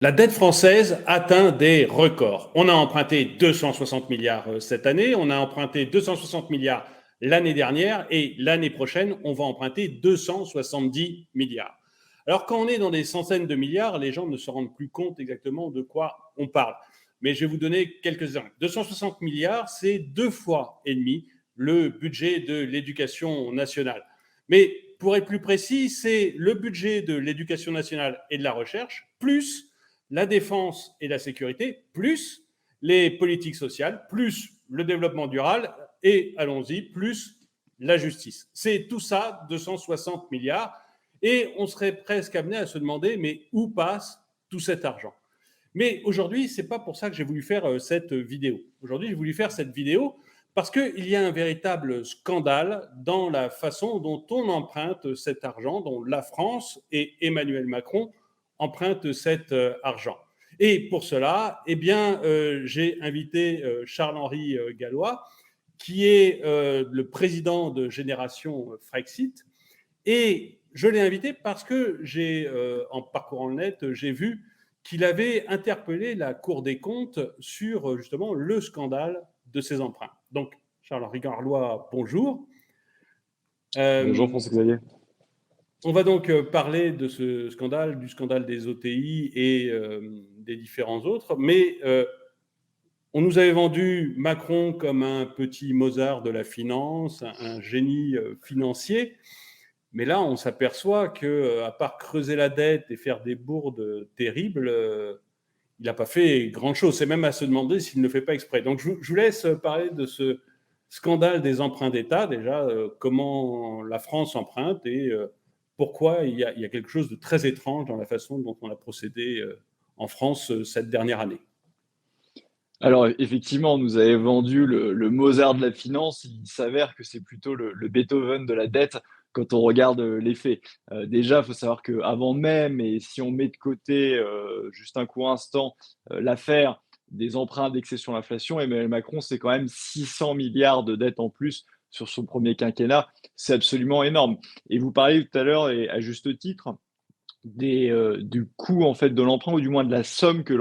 La dette française atteint des records. On a emprunté 260 milliards cette année, on a emprunté 260 milliards l'année dernière et l'année prochaine, on va emprunter 270 milliards. Alors quand on est dans des centaines de milliards, les gens ne se rendent plus compte exactement de quoi on parle. Mais je vais vous donner quelques exemples. 260 milliards, c'est 2,5 fois le budget de l'éducation nationale. Mais pour être plus précis, c'est le budget de l'éducation nationale et de la recherche, plus la défense et la sécurité, plus les politiques sociales, plus le développement durable et, allons-y, plus la justice. C'est tout ça, 260 milliards. Et on serait presque amené à se demander, mais où passe tout cet argent? Mais aujourd'hui, ce n'est pas pour ça que j'ai voulu faire cette vidéo. Aujourd'hui, j'ai voulu faire cette vidéo parce qu'il y a un véritable scandale dans la façon dont on emprunte cet argent, dont la France et Emmanuel Macron empruntent cet argent. Et pour cela, eh bien, j'ai invité Charles-Henri Gallois, qui est le président de Génération Frexit. Et je l'ai invité parce que en parcourant le net, j'ai vu qu'il avait interpellé la Cour des comptes sur justement le scandale de ces emprunts. Donc, Charles-Henri Gallois, bonjour. Bonjour Euh, François-Xavier. on va donc parler de ce scandale, du scandale des OTI et des différents autres, mais on nous avait vendu Macron comme un petit Mozart de la finance, un génie financier. Mais là, on s'aperçoit qu'à part creuser la dette et faire des bourdes terribles, il n'a pas fait grand-chose. C'est même à se demander s'il ne fait pas exprès. Donc, je vous laisse parler de ce scandale des emprunts d'État, déjà, comment la France emprunte et pourquoi il y a quelque chose de très étrange dans la façon dont on a procédé en France cette dernière année. Alors effectivement, on nous avait vendu le Mozart de la finance. Il s'avère que c'est plutôt le Beethoven de la dette quand on regarde les faits. Déjà, il faut savoir qu'avant même, et si on met de côté juste un court instant l'affaire des emprunts indexés sur l'inflation, Emmanuel Macron, c'est quand même 600 milliards de dettes en plus sur son premier quinquennat. C'est absolument énorme. Et vous parliez tout à l'heure, et à juste titre, du coût en fait de l'emprunt, ou du moins de la somme que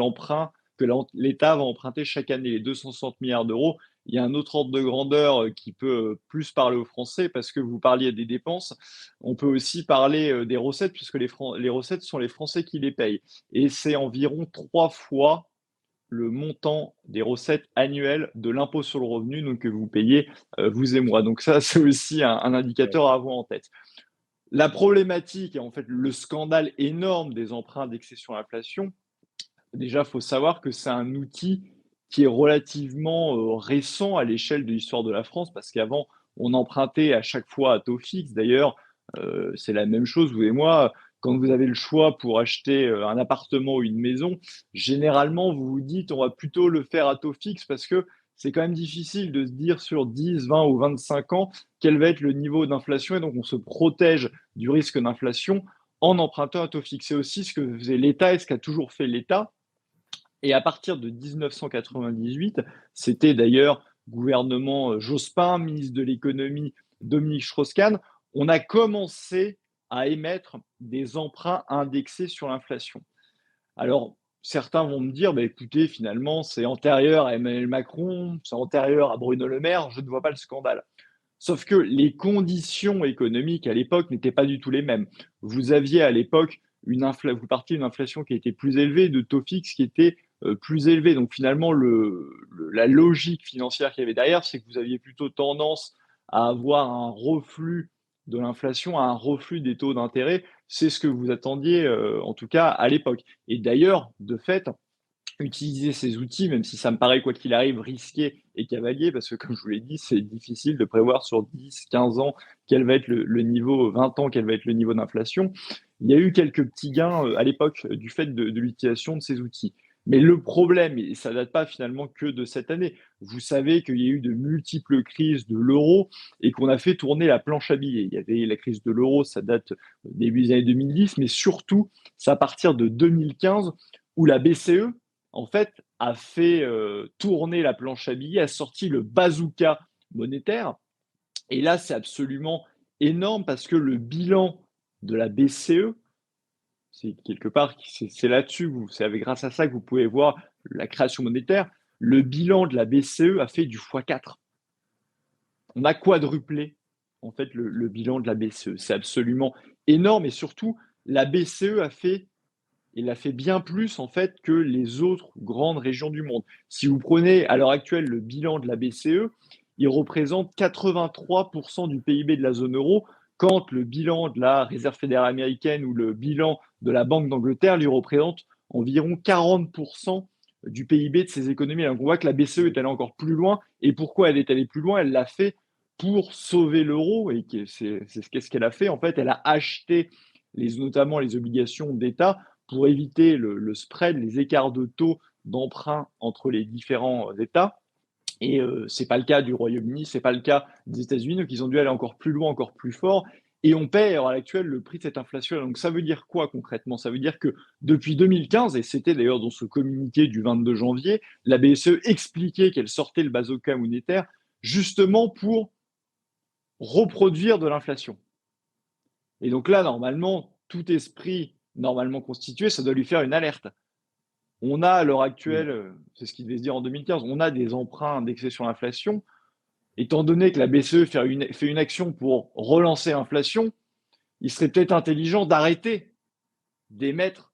l'État va emprunter chaque année, les 260 milliards d'euros. Il y a un autre ordre de grandeur qui peut plus parler aux Français, parce que vous parliez des dépenses. On peut aussi parler des recettes, puisque les recettes sont les Français qui les payent. Et c'est environ 3 fois le montant des recettes annuelles de l'impôt sur le revenu, donc que vous payez, vous et moi. Donc ça, c'est aussi un Ouais. indicateur à avoir en tête. La problématique et en fait le scandale énorme des emprunts indexés sur l'inflation, déjà, il faut savoir que c'est un outil qui est relativement récent à l'échelle de l'histoire de la France, parce qu'avant, on empruntait à chaque fois à taux fixe. D'ailleurs, c'est la même chose, vous et moi. Quand vous avez le choix pour acheter un appartement ou une maison, généralement, vous vous dites on va plutôt le faire à taux fixe, parce que c'est quand même difficile de se dire sur 10, 20 ou 25 ans quel va être le niveau d'inflation. Et donc, on se protège du risque d'inflation en empruntant à taux fixe. C'est aussi ce que faisait l'État et ce qu'a toujours fait l'État. Et à partir de 1998, c'était d'ailleurs gouvernement Jospin, ministre de l'économie Dominique Strauss-Kahn, on a commencé à émettre des emprunts indexés sur l'inflation. Alors, certains vont me dire, bah, écoutez, finalement, c'est antérieur à Emmanuel Macron, c'est antérieur à Bruno Le Maire, je ne vois pas le scandale. Sauf que les conditions économiques à l'époque n'étaient pas du tout les mêmes. Vous aviez à l'époque vous partiez d'une inflation qui était plus élevée, de taux fixe qui était plus élevé. Donc finalement, la logique financière qu'il y avait derrière, c'est que vous aviez plutôt tendance à avoir un reflux de l'inflation, à un reflux des taux d'intérêt. C'est ce que vous attendiez, en tout cas à l'époque. Et d'ailleurs, de fait, utiliser ces outils, même si ça me paraît, quoi qu'il arrive, risqué et cavalier, parce que comme je vous l'ai dit, c'est difficile de prévoir sur 10, 15 ans quel va être le niveau, 20 ans, quel va être le niveau d'inflation. Il y a eu quelques petits gains à l'époque du fait de l'utilisation de ces outils. Mais le problème, et ça date pas finalement que de cette année, vous savez qu'il y a eu de multiples crises de l'euro et qu'on a fait tourner la planche à billets. Il y avait la crise de l'euro, ça date début des années 2010, mais surtout, c'est à partir de 2015 où la BCE, en fait, a fait tourner la planche à billets, a sorti le bazooka monétaire. Et là, c'est absolument énorme, parce que le bilan de la BCE, c'est quelque part, c'est là-dessus, c'est grâce à ça que vous pouvez voir la création monétaire. Le bilan de la BCE a fait du x4. On a quadruplé en fait le bilan de la BCE. C'est absolument énorme et surtout, la BCE a fait bien plus en fait que les autres grandes régions du monde. Si vous prenez à l'heure actuelle le bilan de la BCE, il représente 83% du PIB de la zone euro, quand le bilan de la Réserve fédérale américaine ou le bilan de la Banque d'Angleterre lui représente environ 40% du PIB de ces économies. Donc on voit que la BCE est allée encore plus loin. Et pourquoi elle est allée plus loin? Elle l'a fait pour sauver l'euro. Et c'est ce qu'elle a fait. En fait, elle a acheté notamment les obligations d'État pour éviter le spread, les écarts de taux d'emprunt entre les différents États. Et ce n'est pas le cas du Royaume-Uni, ce n'est pas le cas des États-Unis, donc ils ont dû aller encore plus loin, encore plus fort. Et on paie à l'heure actuelle le prix de cette inflation. Donc ça veut dire quoi concrètement? Ça veut dire que depuis 2015, et c'était d'ailleurs dans ce communiqué du 22 janvier, la BCE expliquait qu'elle sortait le bazooka monétaire justement pour reproduire de l'inflation. Et donc là, normalement, tout esprit normalement constitué, ça doit lui faire une alerte. On a à l'heure actuelle, c'est ce qu'il devait se dire en 2015, on a des emprunts indexés sur l'inflation. Étant donné que la BCE fait une action pour relancer l'inflation, il serait peut-être intelligent d'arrêter d'émettre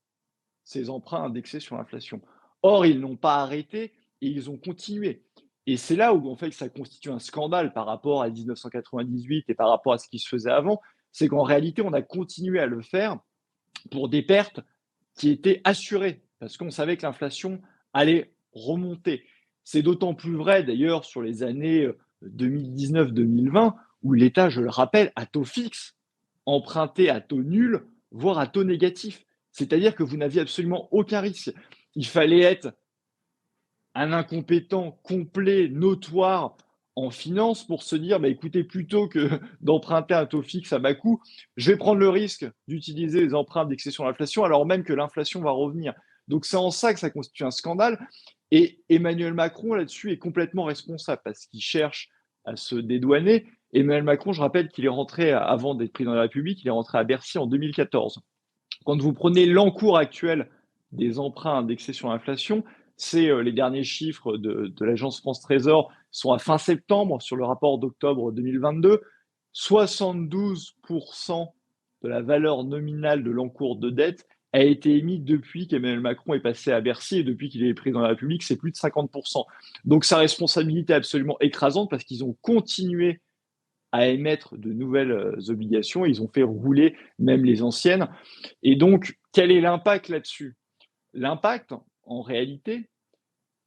ces emprunts indexés sur l'inflation. Or, ils n'ont pas arrêté et ils ont continué. Et c'est là où en fait ça constitue un scandale par rapport à 1998 et par rapport à ce qui se faisait avant, c'est qu'en réalité, on a continué à le faire pour des pertes qui étaient assurées, parce qu'on savait que l'inflation allait remonter. C'est d'autant plus vrai d'ailleurs sur les années 2019-2020, où l'État, je le rappelle, à taux fixe, empruntait à taux nul, voire à taux négatif. C'est-à-dire que vous n'aviez absolument aucun risque. Il fallait être un incompétent complet, notoire en finance pour se dire, bah, écoutez, plutôt que d'emprunter un taux fixe à bas coût, je vais prendre le risque d'utiliser les emprunts indexés sur l'inflation alors même que l'inflation va revenir. Donc c'est en ça que ça constitue un scandale. Et Emmanuel Macron, là-dessus, est complètement responsable parce qu'il cherche à se dédouaner. Emmanuel Macron, je rappelle qu'il est rentré, avant d'être président de la République, il est rentré à Bercy en 2014. Quand vous prenez l'encours actuel des emprunts indexés sur l'inflation, c'est les derniers chiffres de l'agence France Trésor sont à fin septembre sur le rapport d'octobre 2022. 72% de la valeur nominale de l'encours de dette a été émis depuis qu'Emmanuel Macron est passé à Bercy et depuis qu'il est président de la République, c'est plus de 50%. Donc sa responsabilité est absolument écrasante parce qu'ils ont continué à émettre de nouvelles obligations, ils ont fait rouler même les anciennes. Et donc, quel est l'impact là-dessus? L'impact, en réalité,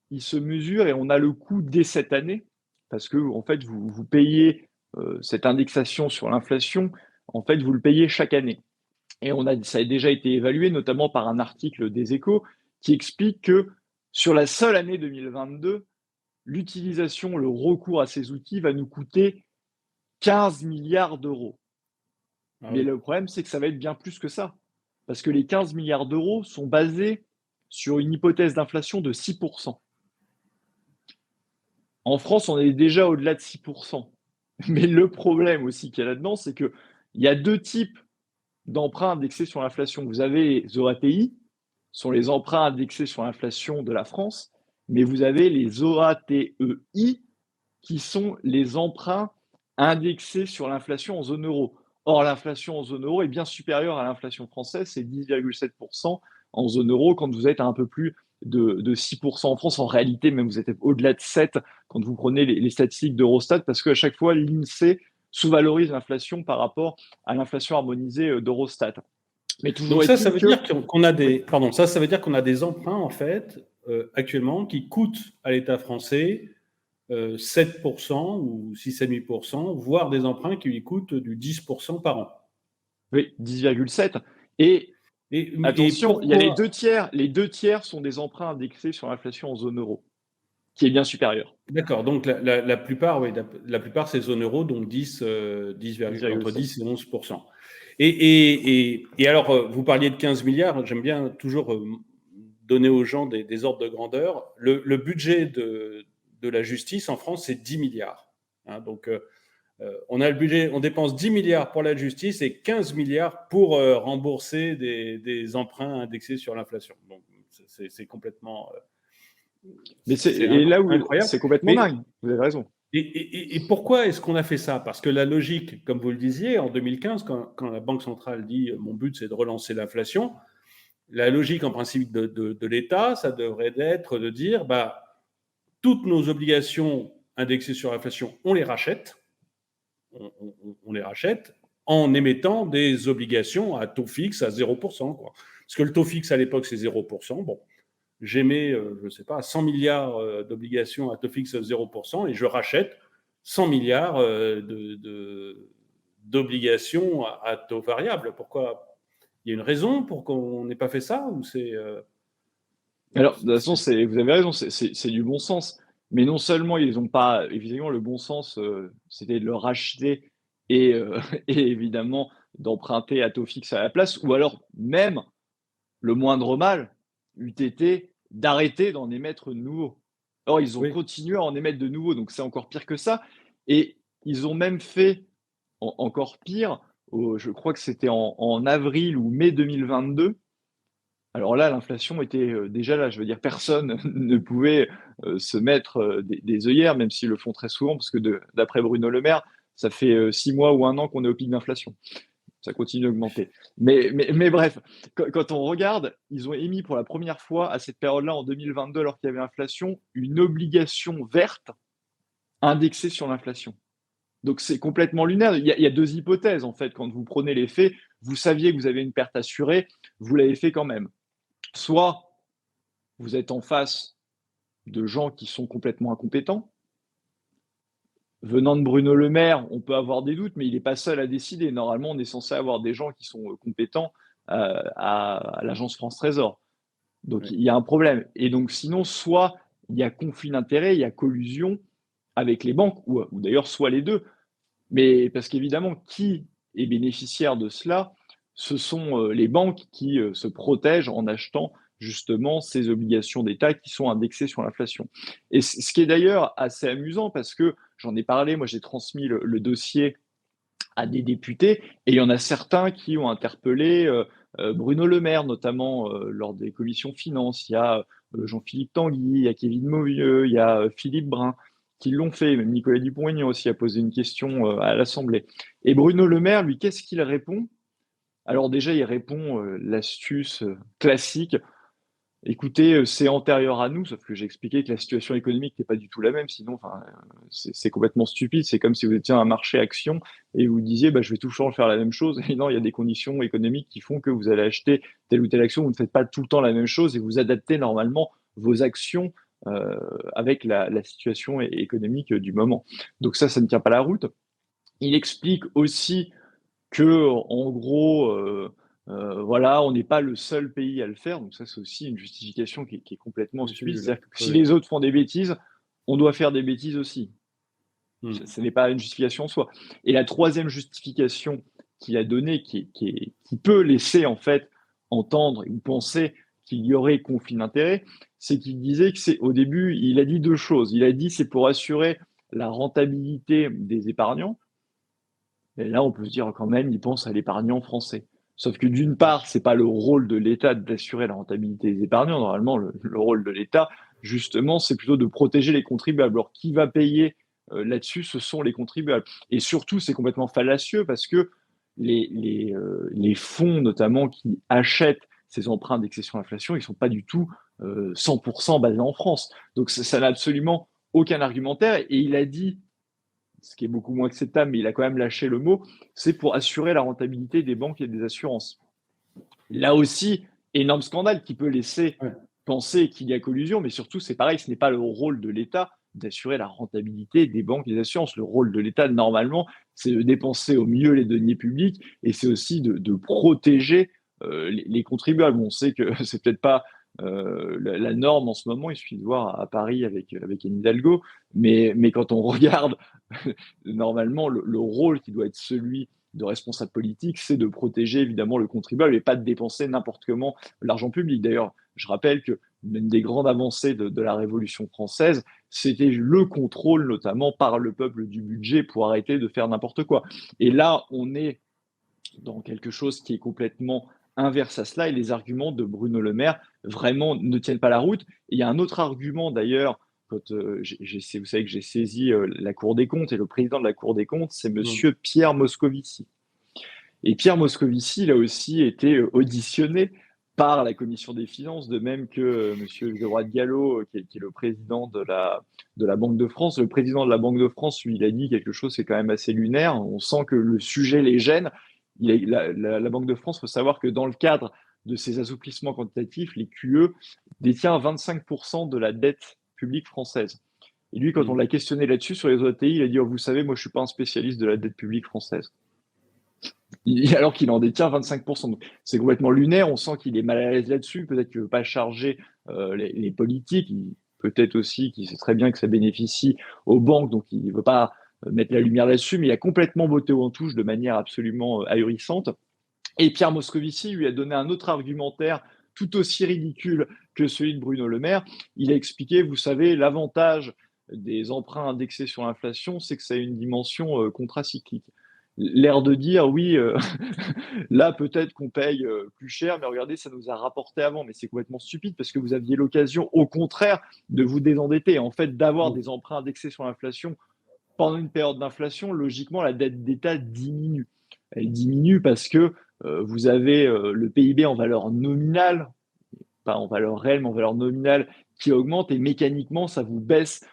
il se mesure et on a le coût dès cette année, parce que en fait, vous payez cette indexation sur l'inflation, en fait, vous le payez chaque année. Et ça a déjà été évalué, notamment par un article des Échos, qui explique que sur la seule année 2022, l'utilisation, le recours à ces outils va nous coûter 15 milliards d'euros. Ah Mais oui. le problème, c'est que ça va être bien plus que ça. Parce que les 15 milliards d'euros sont basés sur une hypothèse d'inflation de 6%. En France, on est déjà au-delà de 6%. Mais le problème aussi qu'il y a là-dedans, c'est qu'il y a deux types d'emprunts indexés sur l'inflation. Vous avez les OATI, sont les emprunts indexés sur l'inflation de la France, mais vous avez les OATEI, qui sont les emprunts indexés sur l'inflation en zone euro. Or, l'inflation en zone euro est bien supérieure à l'inflation française, c'est 10,7% en zone euro quand vous êtes à un peu plus de 6% en France. En réalité, même vous êtes au-delà de 7 quand vous prenez les statistiques d'Eurostat, parce qu'à chaque fois, l'INSEE sous-valorise l'inflation par rapport à l'inflation harmonisée d'Eurostat. Mais toujours Donc ça est-il veut que… dire qu'on a Oui, des, pardon, ça veut dire qu'on a des emprunts en fait actuellement qui coûtent à l'État français 7% ou 6,5%, voire des emprunts qui lui coûtent du 10% par an. oui, 10,7. Et Et attention, il y a pourquoi? les deux tiers sont des emprunts indexés sur l'inflation en zone euro, qui est bien supérieure, D'accord, donc la plupart, oui, la plupart c'est zone euro, donc 10, entre 10,7. 10 et 11%. Et alors, vous parliez de 15 milliards, j'aime bien toujours donner aux gens des ordres de grandeur. Le budget de la justice en France, c'est 10 milliards. Hein, donc, On a le budget, on dépense 10 milliards pour la justice et 15 milliards pour rembourser des emprunts indexés sur l'inflation. Donc, c'est complètement. Mais C'est et là où incroyable. c'est complètement Mais, dingue, vous avez raison. et pourquoi est-ce qu'on a fait ça? Parce que la logique, comme vous le disiez, en 2015, quand la Banque centrale dit mon but c'est de relancer l'inflation, la logique en principe de l'État, ça devrait être de dire toutes nos obligations indexées sur l'inflation, on les rachète. On les rachète en émettant des obligations à taux fixe à 0%. Quoi. Parce que le taux fixe à l'époque, c'est 0%. Bon, j'émets, je ne sais pas, 100 milliards d'obligations à taux fixe à 0% et je rachète 100 milliards d'obligations à taux variable. Pourquoi? Il y a une raison pour qu'on n'ait pas fait ça ou c'est Alors, de toute façon, vous avez raison, c'est du bon sens. Mais non seulement ils n'ont pas, évidemment, le bon sens, c'était de le racheter et, et évidemment d'emprunter à taux fixe à la place, ou alors même le moindre mal eût été d'arrêter d'en émettre de nouveaux. Or, ils ont oui, continué à en émettre de nouveaux, donc c'est encore pire que ça. Et ils ont même fait encore pire, je crois que c'était en avril ou mai 2022. Alors là, l'inflation était déjà là. Je veux dire, personne ne pouvait se mettre des œillères, même s'ils le font très souvent, parce que d'après Bruno Le Maire, ça fait 6 mois ou un an qu'on est au pic d'inflation. Ça continue d'augmenter. Mais bref, quand on regarde, ils ont émis pour la première fois à cette période-là, en 2022, alors qu'il y avait inflation, une obligation verte indexée sur l'inflation. Donc c'est complètement lunaire. Il y a deux hypothèses, en fait. Quand vous prenez les faits, vous saviez que vous avez une perte assurée, vous l'avez fait quand même. Soit vous êtes en face de gens qui sont complètement incompétents. Venant de Bruno Le Maire, on peut avoir des doutes, mais il n'est pas seul à décider. Normalement, on est censé avoir des gens qui sont compétents à l'agence France Trésor. Donc, oui. il y a un problème. Et donc, sinon, soit il y a conflit d'intérêts, il y a collusion avec les banques, ou d'ailleurs, soit les deux. Mais parce qu'évidemment, qui est bénéficiaire de cela? Ce sont les banques qui se protègent en achetant justement ces obligations d'État qui sont indexées sur l'inflation. Et ce qui est d'ailleurs assez amusant parce que j'en ai parlé, moi j'ai transmis le dossier à des députés et il y en a certains qui ont interpellé Bruno Le Maire, notamment lors des commissions finances. Il y a Jean-Philippe Tanguy, il y a Kevin Mauvieux, il y a Philippe Brun qui l'ont fait. Même Nicolas Dupont-Aignan aussi a posé une question à l'Assemblée. Et Bruno Le Maire, lui, qu'est-ce qu'il répond? Alors déjà, il répond l'astuce classique. Écoutez, c'est antérieur à nous, sauf que j'ai expliqué que la situation économique n'est pas du tout la même, sinon, enfin, c'est complètement stupide. C'est comme si vous étiez à un marché action et vous disiez, bah, je vais tout le temps faire la même chose. Et non, il y a des conditions économiques qui font que vous allez acheter telle ou telle action. Vous ne faites pas tout le temps la même chose et vous adaptez normalement vos actions avec la situation économique du moment. Donc ça ne tient pas la route. Il explique aussi que, en gros, voilà, on n'est pas le seul pays à le faire. Donc ça, c'est aussi une justification qui est complètement stupide. C'est-à-dire que si Oui. les autres font des bêtises, on doit faire des bêtises aussi. Ce n'est pas une justification en soi. Et la troisième justification qu'il a donnée, qui peut laisser en fait entendre ou penser qu'il y aurait conflit d'intérêts, c'est qu'il disait que au début, il a dit deux choses. Il a dit c'est pour assurer la rentabilité des épargnants. Et là, on peut se dire quand même, il pense à l'épargnant français. Sauf que d'une part, c'est pas le rôle de l'État d'assurer la rentabilité des épargnants. Normalement, le rôle de l'État, justement, c'est plutôt de protéger les contribuables. Alors, qui va payer là-dessus? Ce sont les contribuables. Et surtout, c'est complètement fallacieux parce que les fonds, notamment, qui achètent ces emprunts d'excession d'inflation, ils ne sont pas du tout 100% basés en France. Donc, ça n'a absolument aucun argumentaire. Et il a dit, ce qui est beaucoup moins acceptable, mais il a quand même lâché le mot, c'est pour assurer la rentabilité des banques et des assurances. Là aussi, énorme scandale qui peut laisser Ouais. penser qu'il y a collusion, mais surtout, c'est pareil, ce n'est pas le rôle de l'État d'assurer la rentabilité des banques et des assurances. Le rôle de l'État, normalement, c'est de dépenser au mieux les deniers publics et c'est aussi de protéger les contribuables. On sait que c'est peut-être pas la norme en ce moment, il suffit de voir à Paris avec Anne Hidalgo, mais quand on regarde normalement le rôle qui doit être celui de responsable politique, c'est de protéger évidemment le contribuable et pas de dépenser n'importe comment l'argent public. D'ailleurs, je rappelle que une des grandes avancées de la Révolution française, c'était le contrôle, notamment par le peuple, du budget pour arrêter de faire n'importe quoi. Et là, on est dans quelque chose qui est complètement inverse à cela, et les arguments de Bruno Le Maire vraiment ne tiennent pas la route. Et il y a un autre argument d'ailleurs, quand vous savez que j'ai saisi la Cour des comptes, et le président de la Cour des comptes, c'est Mmh. Monsieur Pierre Moscovici. Et Pierre Moscovici, il a aussi été auditionné par la commission des finances, de même que Monsieur Geroid Gallo, qui est le président de la Banque de France. Le président de la Banque de France, lui, il a dit quelque chose qui est quand même assez lunaire. On sent que le sujet les gêne. La Banque de France, il faut savoir que dans le cadre de ces assouplissements quantitatifs, les QE détient 25% de la dette publique française. Et lui, quand on Mmh. l'a questionné là-dessus, sur les OATI, il a dit, oh, vous savez, moi, je ne suis pas un spécialiste de la dette publique française. Alors qu'il en détient 25%. Donc, c'est complètement lunaire, on sent qu'il est mal à l'aise là-dessus, peut-être qu'il ne veut pas charger les politiques, peut-être aussi qu'il sait très bien que ça bénéficie aux banques, donc il ne veut pas mettre la lumière là-dessus, mais il a complètement botté en touche de manière absolument ahurissante. Et Pierre Moscovici lui a donné un autre argumentaire tout aussi ridicule que celui de Bruno Le Maire. Il a expliqué, vous savez, l'avantage des emprunts indexés sur l'inflation, c'est que ça a une dimension contracyclique. L'air de dire, oui, là peut-être qu'on paye plus cher, mais regardez, ça nous a rapporté avant. Mais c'est complètement stupide parce que vous aviez l'occasion, au contraire, de vous désendetter. En fait, d'avoir Mmh. des emprunts indexés sur l'inflation pendant une période d'inflation, logiquement, la dette d'État diminue. Elle diminue parce que vous avez le PIB en valeur nominale, pas en valeur réelle, mais en valeur nominale, qui augmente, et mécaniquement, ça vous baisse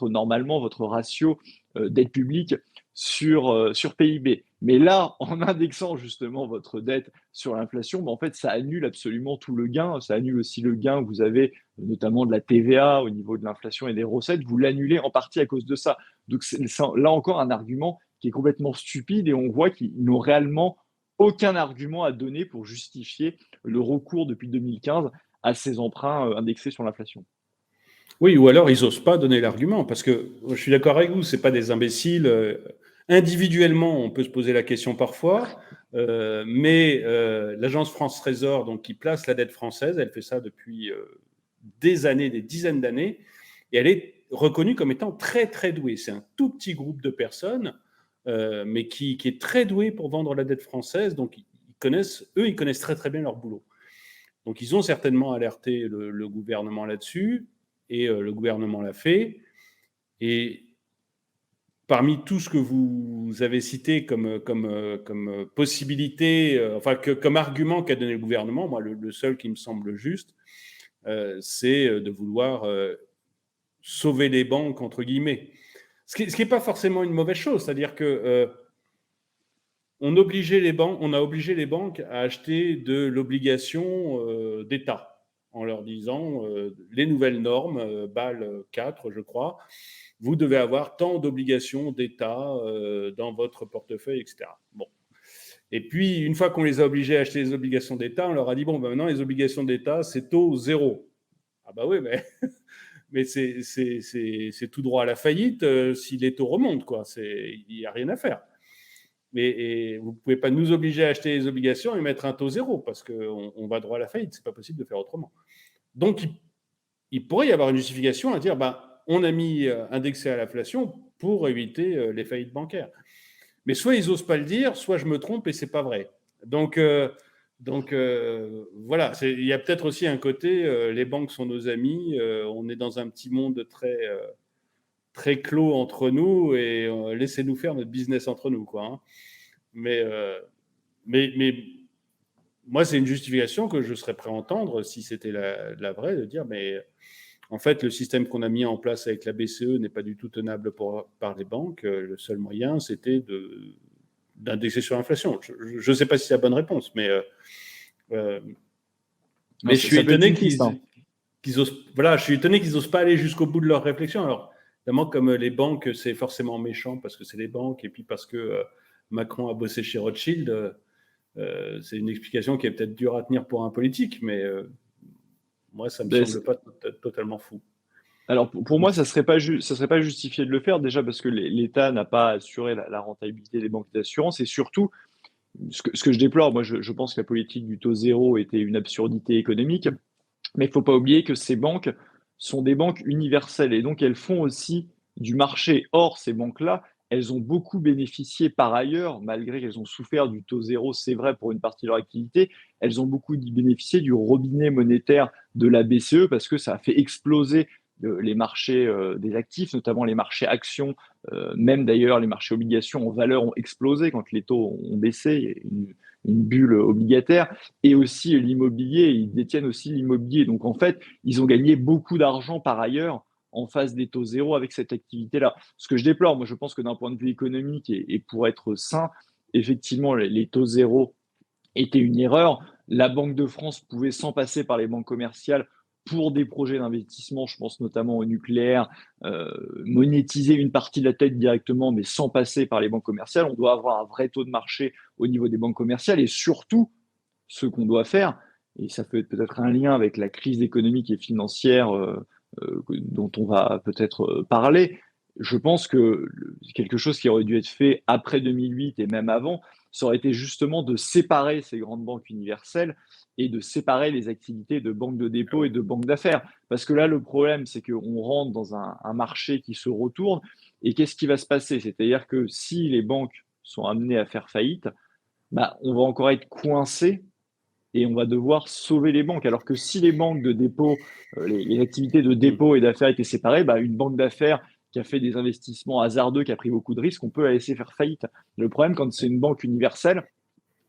normalement votre ratio dette publique sur PIB. Mais là, en indexant justement votre dette sur l'inflation, en fait, ça annule absolument tout le gain. Ça annule aussi le gain que vous avez, notamment de la TVA au niveau de l'inflation et des recettes. Vous l'annulez en partie à cause de ça. Donc, c'est là encore un argument qui est complètement stupide, et on voit qu'ils n'ont réellement aucun argument à donner pour justifier le recours depuis 2015 à ces emprunts indexés sur l'inflation. Oui, ou alors ils n'osent pas donner l'argument, parce que je suis d'accord avec vous, c'est pas des imbéciles. Individuellement, on peut se poser la question parfois, mais l'agence France Trésor, donc qui place la dette française, elle fait ça depuis des années, des dizaines d'années, et elle est reconnue comme étant très très douée. C'est un tout petit groupe de personnes, mais qui est très doué pour vendre la dette française. Donc ils connaissent très très bien leur boulot. Donc ils ont certainement alerté le gouvernement là-dessus, et le gouvernement l'a fait. Et parmi tout ce que vous avez cité comme possibilité, enfin comme argument qu'a donné le gouvernement, moi le seul qui me semble juste, c'est de vouloir sauver les banques, entre guillemets. Ce qui n'est pas forcément une mauvaise chose, c'est-à-dire que on a obligé les banques à acheter de l'obligation d'État, en leur disant les nouvelles normes, BAL 4, je crois, vous devez avoir tant d'obligations d'État dans votre portefeuille, etc. Bon. Et puis, une fois qu'on les a obligés à acheter les obligations d'État, on leur a dit, bon, ben maintenant, les obligations d'État, c'est taux zéro. Ah bah oui, mais, mais c'est tout droit à la faillite si les taux remontent, quoi. Il n'y a rien à faire. Mais vous ne pouvez pas nous obliger à acheter les obligations et mettre un taux zéro, parce qu'on va droit à la faillite. Ce n'est pas possible de faire autrement. Donc, il pourrait y avoir une justification à dire, bah, on a mis indexé à l'inflation pour éviter les faillites bancaires. Mais soit ils n'osent pas le dire, soit je me trompe et ce n'est pas vrai. Donc voilà, il y a peut-être aussi un côté, les banques sont nos amis, on est dans un petit monde très clos entre nous, et laissez-nous faire notre business entre nous, quoi. Hein. Mais, mais moi, c'est une justification que je serais prêt à entendre si c'était la vraie, de dire, mais en fait, le système qu'on a mis en place avec la BCE n'est pas du tout tenable par les banques. Le seul moyen, c'était d'indexer sur l'inflation. Je ne sais pas si c'est la bonne réponse, mais je suis Ça peut être étonné une piste. Hein. je suis étonné qu'ils n'osent pas aller jusqu'au bout de leur réflexion. Alors, évidemment, comme les banques, c'est forcément méchant parce que c'est les banques, et puis parce que Macron a bossé chez Rothschild, c'est une explication qui est peut-être dure à tenir pour un politique, mais moi, ça ne me semble pas totalement fou. Alors pour moi, ça serait pas justifié de le faire, déjà parce que l'État n'a pas assuré la rentabilité des banques d'assurance, et surtout, ce que je déplore, moi je pense que la politique du taux zéro était une absurdité économique. Mais il ne faut pas oublier que ces banques sont des banques universelles et donc elles font aussi du marché. Or, ces banques-là, elles ont beaucoup bénéficié par ailleurs, malgré qu'elles ont souffert du taux zéro, c'est vrai pour une partie de leur activité, elles ont beaucoup bénéficié du robinet monétaire de la BCE parce que ça a fait exploser les marchés des actifs, notamment les marchés actions, même d'ailleurs les marchés obligations en valeur ont explosé quand les taux ont baissé, il y a une bulle obligataire et aussi l'immobilier, ils détiennent aussi l'immobilier. Donc en fait, ils ont gagné beaucoup d'argent par ailleurs en face des taux zéro avec cette activité-là. Ce que je déplore, moi je pense que d'un point de vue économique et pour être sain, effectivement, les taux zéro était une erreur. La Banque de France pouvait, sans passer par les banques commerciales, pour des projets d'investissement, je pense notamment au nucléaire, monétiser une partie de la dette directement, mais sans passer par les banques commerciales. On doit avoir un vrai taux de marché au niveau des banques commerciales et surtout, ce qu'on doit faire, et ça peut être peut-être un lien avec la crise économique et financière dont on va peut-être parler. Je pense que quelque chose qui aurait dû être fait après 2008 et même avant, ça aurait été justement de séparer ces grandes banques universelles et de séparer les activités de banques de dépôt et de banques d'affaires. Parce que là, le problème, c'est qu'on rentre dans un marché qui se retourne. Et qu'est-ce qui va se passer? C'est-à-dire que si les banques sont amenées à faire faillite, bah, on va encore être coincé et on va devoir sauver les banques. Alors que si les banques de dépôt, les activités de Mm. dépôt et d'affaires étaient séparées, bah, une banque d'affaires qui a fait des investissements hasardeux, qui a pris beaucoup de risques, on peut la laisser faire faillite. Le problème, quand c'est une banque universelle,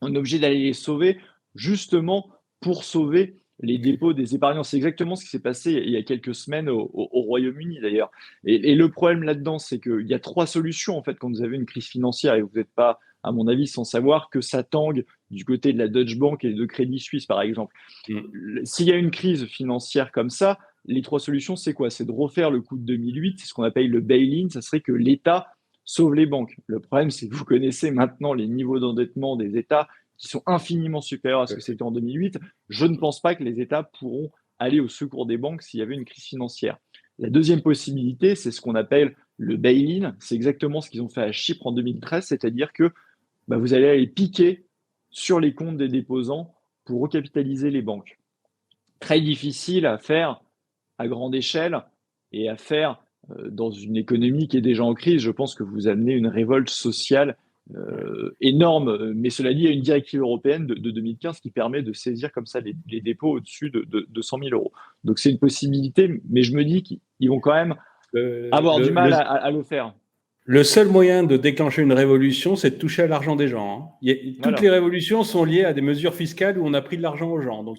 on est obligé d'aller les sauver justement pour sauver les dépôts des épargnants. C'est exactement ce qui s'est passé il y a quelques semaines au Royaume-Uni d'ailleurs. Et le problème là-dedans, c'est qu'il y a trois solutions en fait quand vous avez une crise financière et vous n'êtes pas, à mon avis, sans savoir que ça tangue du côté de la Deutsche Bank et de Crédit Suisse par exemple. Mm. S'il y a une crise financière comme ça, les trois solutions, c'est quoi? C'est de refaire le coup de 2008, c'est ce qu'on appelle le bail-in, ça serait que l'État sauve les banques. Le problème, c'est que vous connaissez maintenant les niveaux d'endettement des États qui sont infiniment supérieurs à ce que c'était en 2008. Je ne pense pas que les États pourront aller au secours des banques s'il y avait une crise financière. La deuxième possibilité, c'est ce qu'on appelle le bail-in. C'est exactement ce qu'ils ont fait à Chypre en 2013, c'est-à-dire que bah, vous allez aller piquer sur les comptes des déposants pour recapitaliser les banques. Très difficile à faire à grande échelle et à faire dans une économie qui est déjà en crise. Je pense que vous amenez une révolte sociale Ouais. énorme. Mais cela dit, il y a une directive européenne de 2015 qui permet de saisir comme ça les dépôts au-dessus de 100 000 euros. Donc c'est une possibilité, mais je me dis qu'ils vont quand même Le, avoir du le- mal le- à le faire. le seul moyen de déclencher une révolution, c'est de toucher à l'argent des gens, hein. Toutes les Voilà. révolutions sont liées à des mesures fiscales où on a pris de l'argent aux gens. Donc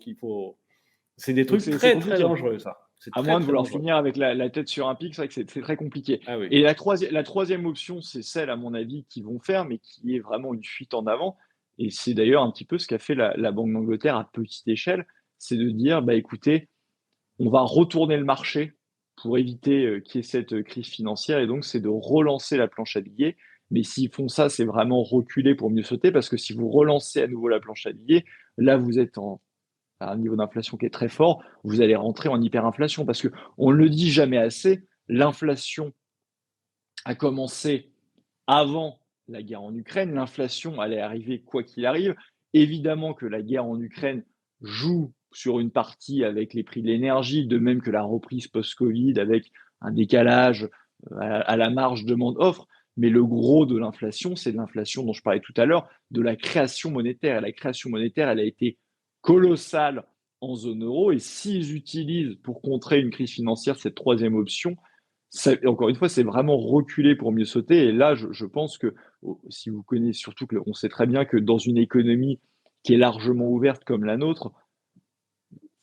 c'est des Donc trucs c'est très très compliqué. dangereux, ça. C'est À très moins de très vouloir dangereux. finir avec la tête sur un pic, c'est vrai que c'est très compliqué. Ah oui. Et la troisième option, c'est celle, à mon avis, qu'ils vont faire, mais qui est vraiment une fuite en avant. Et c'est d'ailleurs un petit peu ce qu'a fait la Banque d'Angleterre à petite échelle, c'est de dire, bah, écoutez, on va retourner le marché pour éviter qu'il y ait cette crise financière. Et donc, c'est de relancer la planche à billets. Mais s'ils font ça, c'est vraiment reculer pour mieux sauter, parce que si vous relancez à nouveau la planche à billets, là, vous êtes à un niveau d'inflation qui est très fort, vous allez rentrer en hyperinflation. Parce qu'on ne le dit jamais assez, l'inflation a commencé avant la guerre en Ukraine, l'inflation allait arriver quoi qu'il arrive. Évidemment que la guerre en Ukraine joue sur une partie avec les prix de l'énergie, de même que la reprise post-Covid avec un décalage à la marge demande-offre. Mais le gros de l'inflation, c'est de l'inflation dont je parlais tout à l'heure, de la création monétaire. Et la création monétaire, elle a été colossale en zone euro. Et s'ils utilisent pour contrer une crise financière cette troisième option, ça, encore une fois, c'est vraiment reculer pour mieux sauter. Et là, je pense que si vous connaissez, surtout qu'on sait très bien que dans une économie qui est largement ouverte comme la nôtre,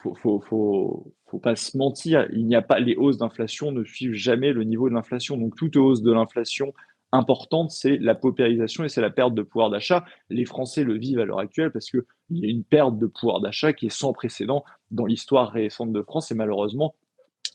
faut pas se mentir, il n'y a pas, les hausses d'inflation ne suivent jamais le niveau de l'inflation. Donc, toute hausse de l'inflation importante, c'est la paupérisation et c'est la perte de pouvoir d'achat. Les Français le vivent à l'heure actuelle parce qu'il y a une perte de pouvoir d'achat qui est sans précédent dans l'histoire récente de France et malheureusement,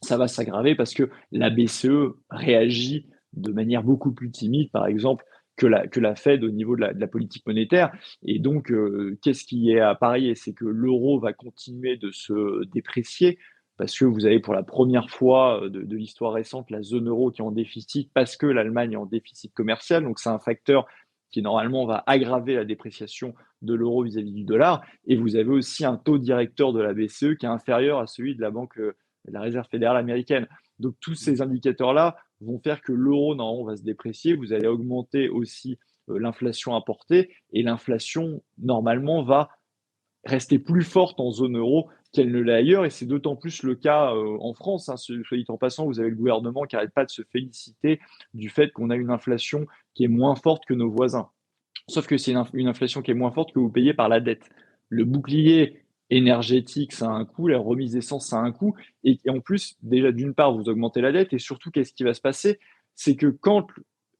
ça va s'aggraver parce que la BCE réagit de manière beaucoup plus timide, par exemple, que la Fed au niveau de la politique monétaire. Et donc, qu'est-ce qui est à parier? C'est que l'euro va continuer de se déprécier parce que vous avez pour la première fois de l'histoire récente la zone euro qui est en déficit parce que l'Allemagne est en déficit commercial. Donc, c'est un facteur qui normalement va aggraver la dépréciation de l'euro vis-à-vis du dollar. Et vous avez aussi un taux directeur de la BCE qui est inférieur à celui de de la Réserve fédérale américaine. Donc tous ces indicateurs-là vont faire que l'euro normalement va se déprécier. Vous allez augmenter aussi l'inflation importée et l'inflation normalement va rester plus forte en zone euro qu'elle ne l'est ailleurs, et c'est d'autant plus le cas en France. Hein. Soit dit en passant, vous avez le gouvernement qui n'arrête pas de se féliciter du fait qu'on a une inflation qui est moins forte que nos voisins. Sauf que c'est une inflation qui est moins forte que vous payez par la dette. Le bouclier énergétique, ça a un coût, la remise d'essence, ça a un coût, et en plus, déjà d'une part, vous augmentez la dette, et surtout, qu'est-ce qui va se passer? C'est que quand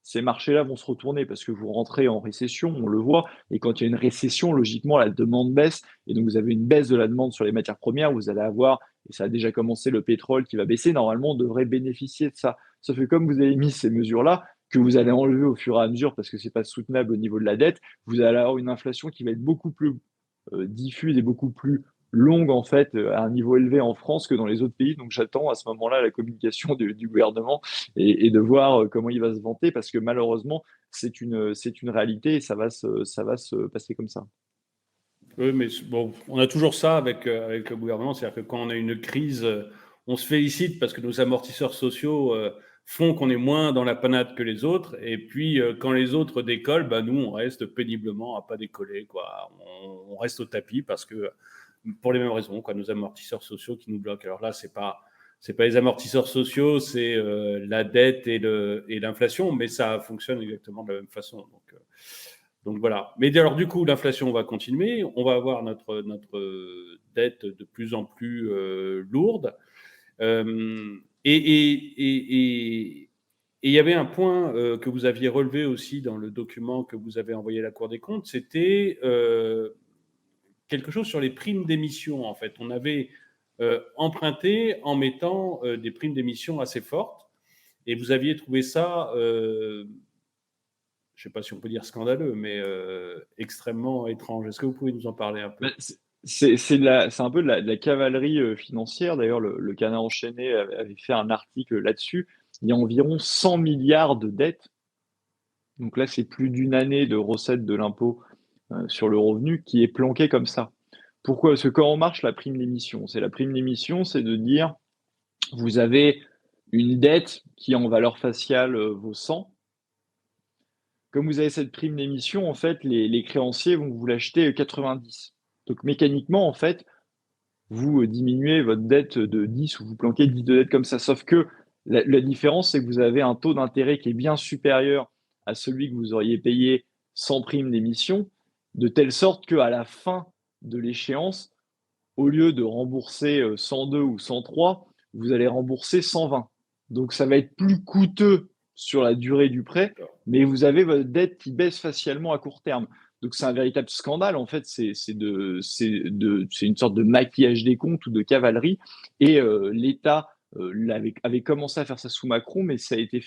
ces marchés-là vont se retourner parce que vous rentrez en récession, on le voit, et quand il y a une récession, logiquement, la demande baisse, et donc vous avez une baisse de la demande sur les matières premières, vous allez avoir, et ça a déjà commencé, le pétrole qui va baisser, normalement, on devrait bénéficier de ça. Sauf que comme vous avez mis ces mesures-là, que vous allez enlever au fur et à mesure parce que c'est pas soutenable au niveau de la dette, vous allez avoir une inflation qui va être beaucoup plus diffuse et beaucoup plus longue en fait à un niveau élevé en France que dans les autres pays. Donc j'attends à ce moment-là la communication du gouvernement et de voir comment il va se vanter parce que malheureusement c'est une réalité et ça va se passer comme ça. Oui, mais bon, on a toujours ça avec le gouvernement, c'est-à-dire que quand on a une crise, on se félicite parce que nos amortisseurs sociaux font qu'on est moins dans la panade que les autres, et puis quand les autres décollent, bah, nous, on reste péniblement à pas décoller, quoi. On reste au tapis parce que, pour les mêmes raisons, quoi, nos amortisseurs sociaux qui nous bloquent. Alors là, c'est pas les amortisseurs sociaux, c'est la dette et l'inflation, mais ça fonctionne exactement de la même façon. Donc voilà. Mais alors du coup, l'inflation va continuer. On va avoir notre dette de plus en plus lourde. Et il y avait un point que vous aviez relevé aussi dans le document que vous avez envoyé à la Cour des comptes, c'était quelque chose sur les primes d'émission. En fait, on avait emprunté en mettant des primes d'émission assez fortes, et vous aviez trouvé ça je ne sais pas si on peut dire scandaleux, mais extrêmement étrange. Est-ce que vous pouvez nous en parler un peu? C'est un peu de la cavalerie financière. D'ailleurs, le Canard enchaîné avait fait un article là-dessus. Il y a environ 100 milliards de dettes. Donc là, c'est plus d'une année de recettes de l'impôt sur le revenu qui est planqué comme ça. Pourquoi? Parce que comment marche la prime d'émission? C'est la prime d'émission, c'est de dire, vous avez une dette qui en valeur faciale vaut 100. Comme vous avez cette prime d'émission, en fait, les créanciers vont vous l'acheter 90. Donc mécaniquement, en fait, vous diminuez votre dette de 10 ou vous planquez 10 de dette comme ça. Sauf que la différence, c'est que vous avez un taux d'intérêt qui est bien supérieur à celui que vous auriez payé sans prime d'émission, de telle sorte qu'à la fin de l'échéance, au lieu de rembourser 102 ou 103, vous allez rembourser 120. Donc ça va être plus coûteux sur la durée du prêt, mais vous avez votre dette qui baisse facialement à court terme. Donc c'est un véritable scandale, en fait, c'est une sorte de maquillage des comptes ou de cavalerie, et l'État avait commencé à faire ça sous Macron, mais ça a été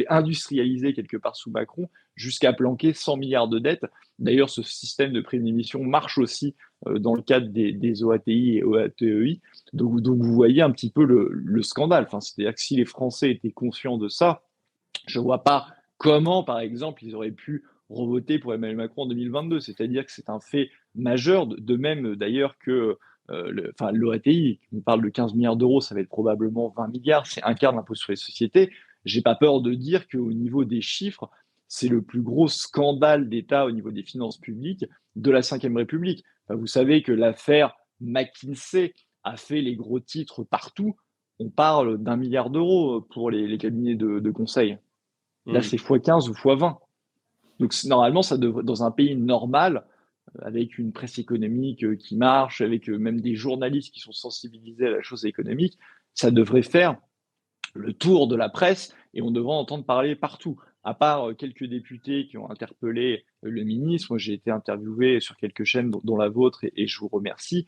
industrialisé quelque part sous Macron jusqu'à planquer 100 milliards de dettes. D'ailleurs, ce système de prime d'émission marche aussi dans le cadre des OATI et OATEI. Donc vous voyez un petit peu le scandale. Enfin, c'est-à-dire que si les Français étaient conscients de ça, je ne vois pas comment, par exemple, ils auraient pu revoter pour Emmanuel Macron en 2022. C'est-à-dire que c'est un fait majeur, de même d'ailleurs que l'OATI, on parle de 15 milliards d'euros, ça va être probablement 20 milliards, c'est un quart de l'impôt sur les sociétés. J'ai pas peur de dire qu'au niveau des chiffres, c'est le plus gros scandale d'État au niveau des finances publiques de la Ve République. Enfin, vous savez que l'affaire McKinsey a fait les gros titres partout. On parle d'1 milliard d'euros pour les cabinets de conseil. Là, c'est x15 ou x20. Donc, normalement, ça devrait, dans un pays normal, avec une presse économique qui marche, avec même des journalistes qui sont sensibilisés à la chose économique, ça devrait faire le tour de la presse et on devrait entendre parler partout. À part quelques députés qui ont interpellé le ministre, moi j'ai été interviewé sur quelques chaînes, dont la vôtre, et je vous remercie.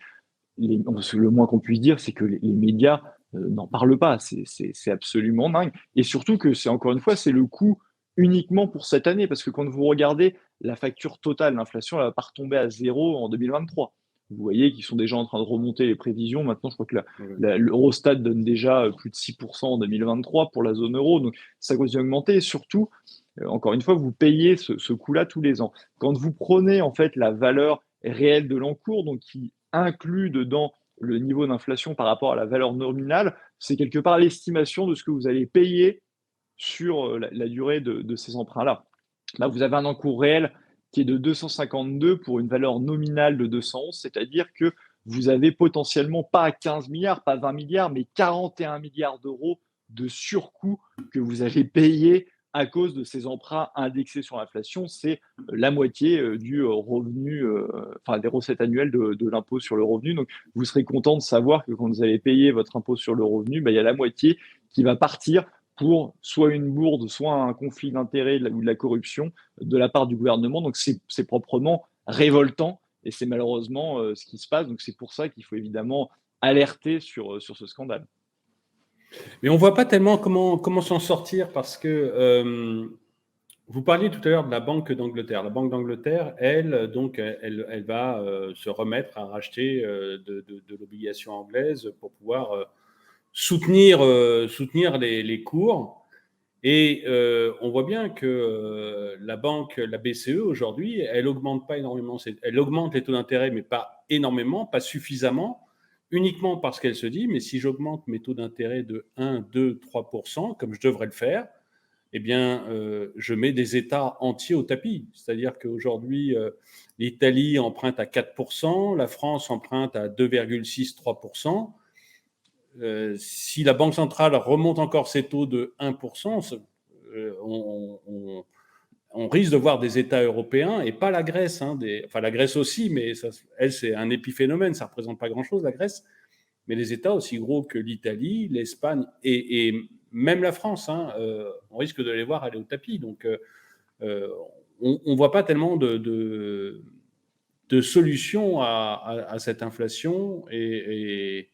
Le moins qu'on puisse dire, c'est que les médias n'en parlent pas. C'est absolument dingue. Et surtout que c'est encore une fois, c'est le coût uniquement pour cette année, parce que quand vous regardez la facture totale, l'inflation, elle va pas retomber à zéro en 2023. Vous voyez qu'ils sont déjà en train de remonter les prévisions. Maintenant, je crois que l'Eurostat donne déjà plus de 6% en 2023 pour la zone euro. Donc, ça continue d'augmenter. Et surtout, encore une fois, vous payez ce coût-là tous les ans. Quand vous prenez en fait la valeur réelle de l'encours, donc qui inclut dedans le niveau d'inflation par rapport à la valeur nominale, c'est quelque part l'estimation de ce que vous allez payer sur la durée de ces emprunts-là. Là, vous avez un encours réel qui est de 252 pour une valeur nominale de 211, c'est-à-dire que vous avez potentiellement pas 15 milliards, pas 20 milliards, mais 41 milliards d'euros de surcoût que vous avez payé à cause de ces emprunts indexés sur l'inflation. C'est la moitié du revenu, enfin des recettes annuelles de l'impôt sur le revenu. Donc, vous serez content de savoir que quand vous allez payer votre impôt sur le revenu, il y a la moitié qui va partir pour soit une bourde, soit un conflit d'intérêts ou de la corruption de la part du gouvernement. Donc c'est proprement révoltant et c'est malheureusement ce qui se passe. Donc c'est pour ça qu'il faut évidemment alerter sur ce scandale. Mais on ne voit pas tellement comment s'en sortir parce que vous parliez tout à l'heure de la Banque d'Angleterre. La Banque d'Angleterre, elle va se remettre à racheter de l'obligation anglaise pour pouvoir soutenir les cours. Et on voit bien que la BCE aujourd'hui, elle augmente pas énormément, elle augmente les taux d'intérêt, mais pas énormément, pas suffisamment, uniquement parce qu'elle se dit, mais si j'augmente mes taux d'intérêt de 1, 2, 3%, comme je devrais le faire, eh bien, je mets des États entiers au tapis. C'est-à-dire qu'aujourd'hui, l'Italie emprunte à 4%, la France emprunte à 2,6-3%. Si la Banque centrale remonte encore ses taux de 1%, on risque de voir des États européens, et pas la Grèce, enfin la Grèce aussi, mais ça, elle, c'est un épiphénomène, ça ne représente pas grand-chose, la Grèce, mais des États aussi gros que l'Italie, l'Espagne et même la France, on risque de les voir aller au tapis. Donc, on ne voit pas tellement de solution à cette inflation et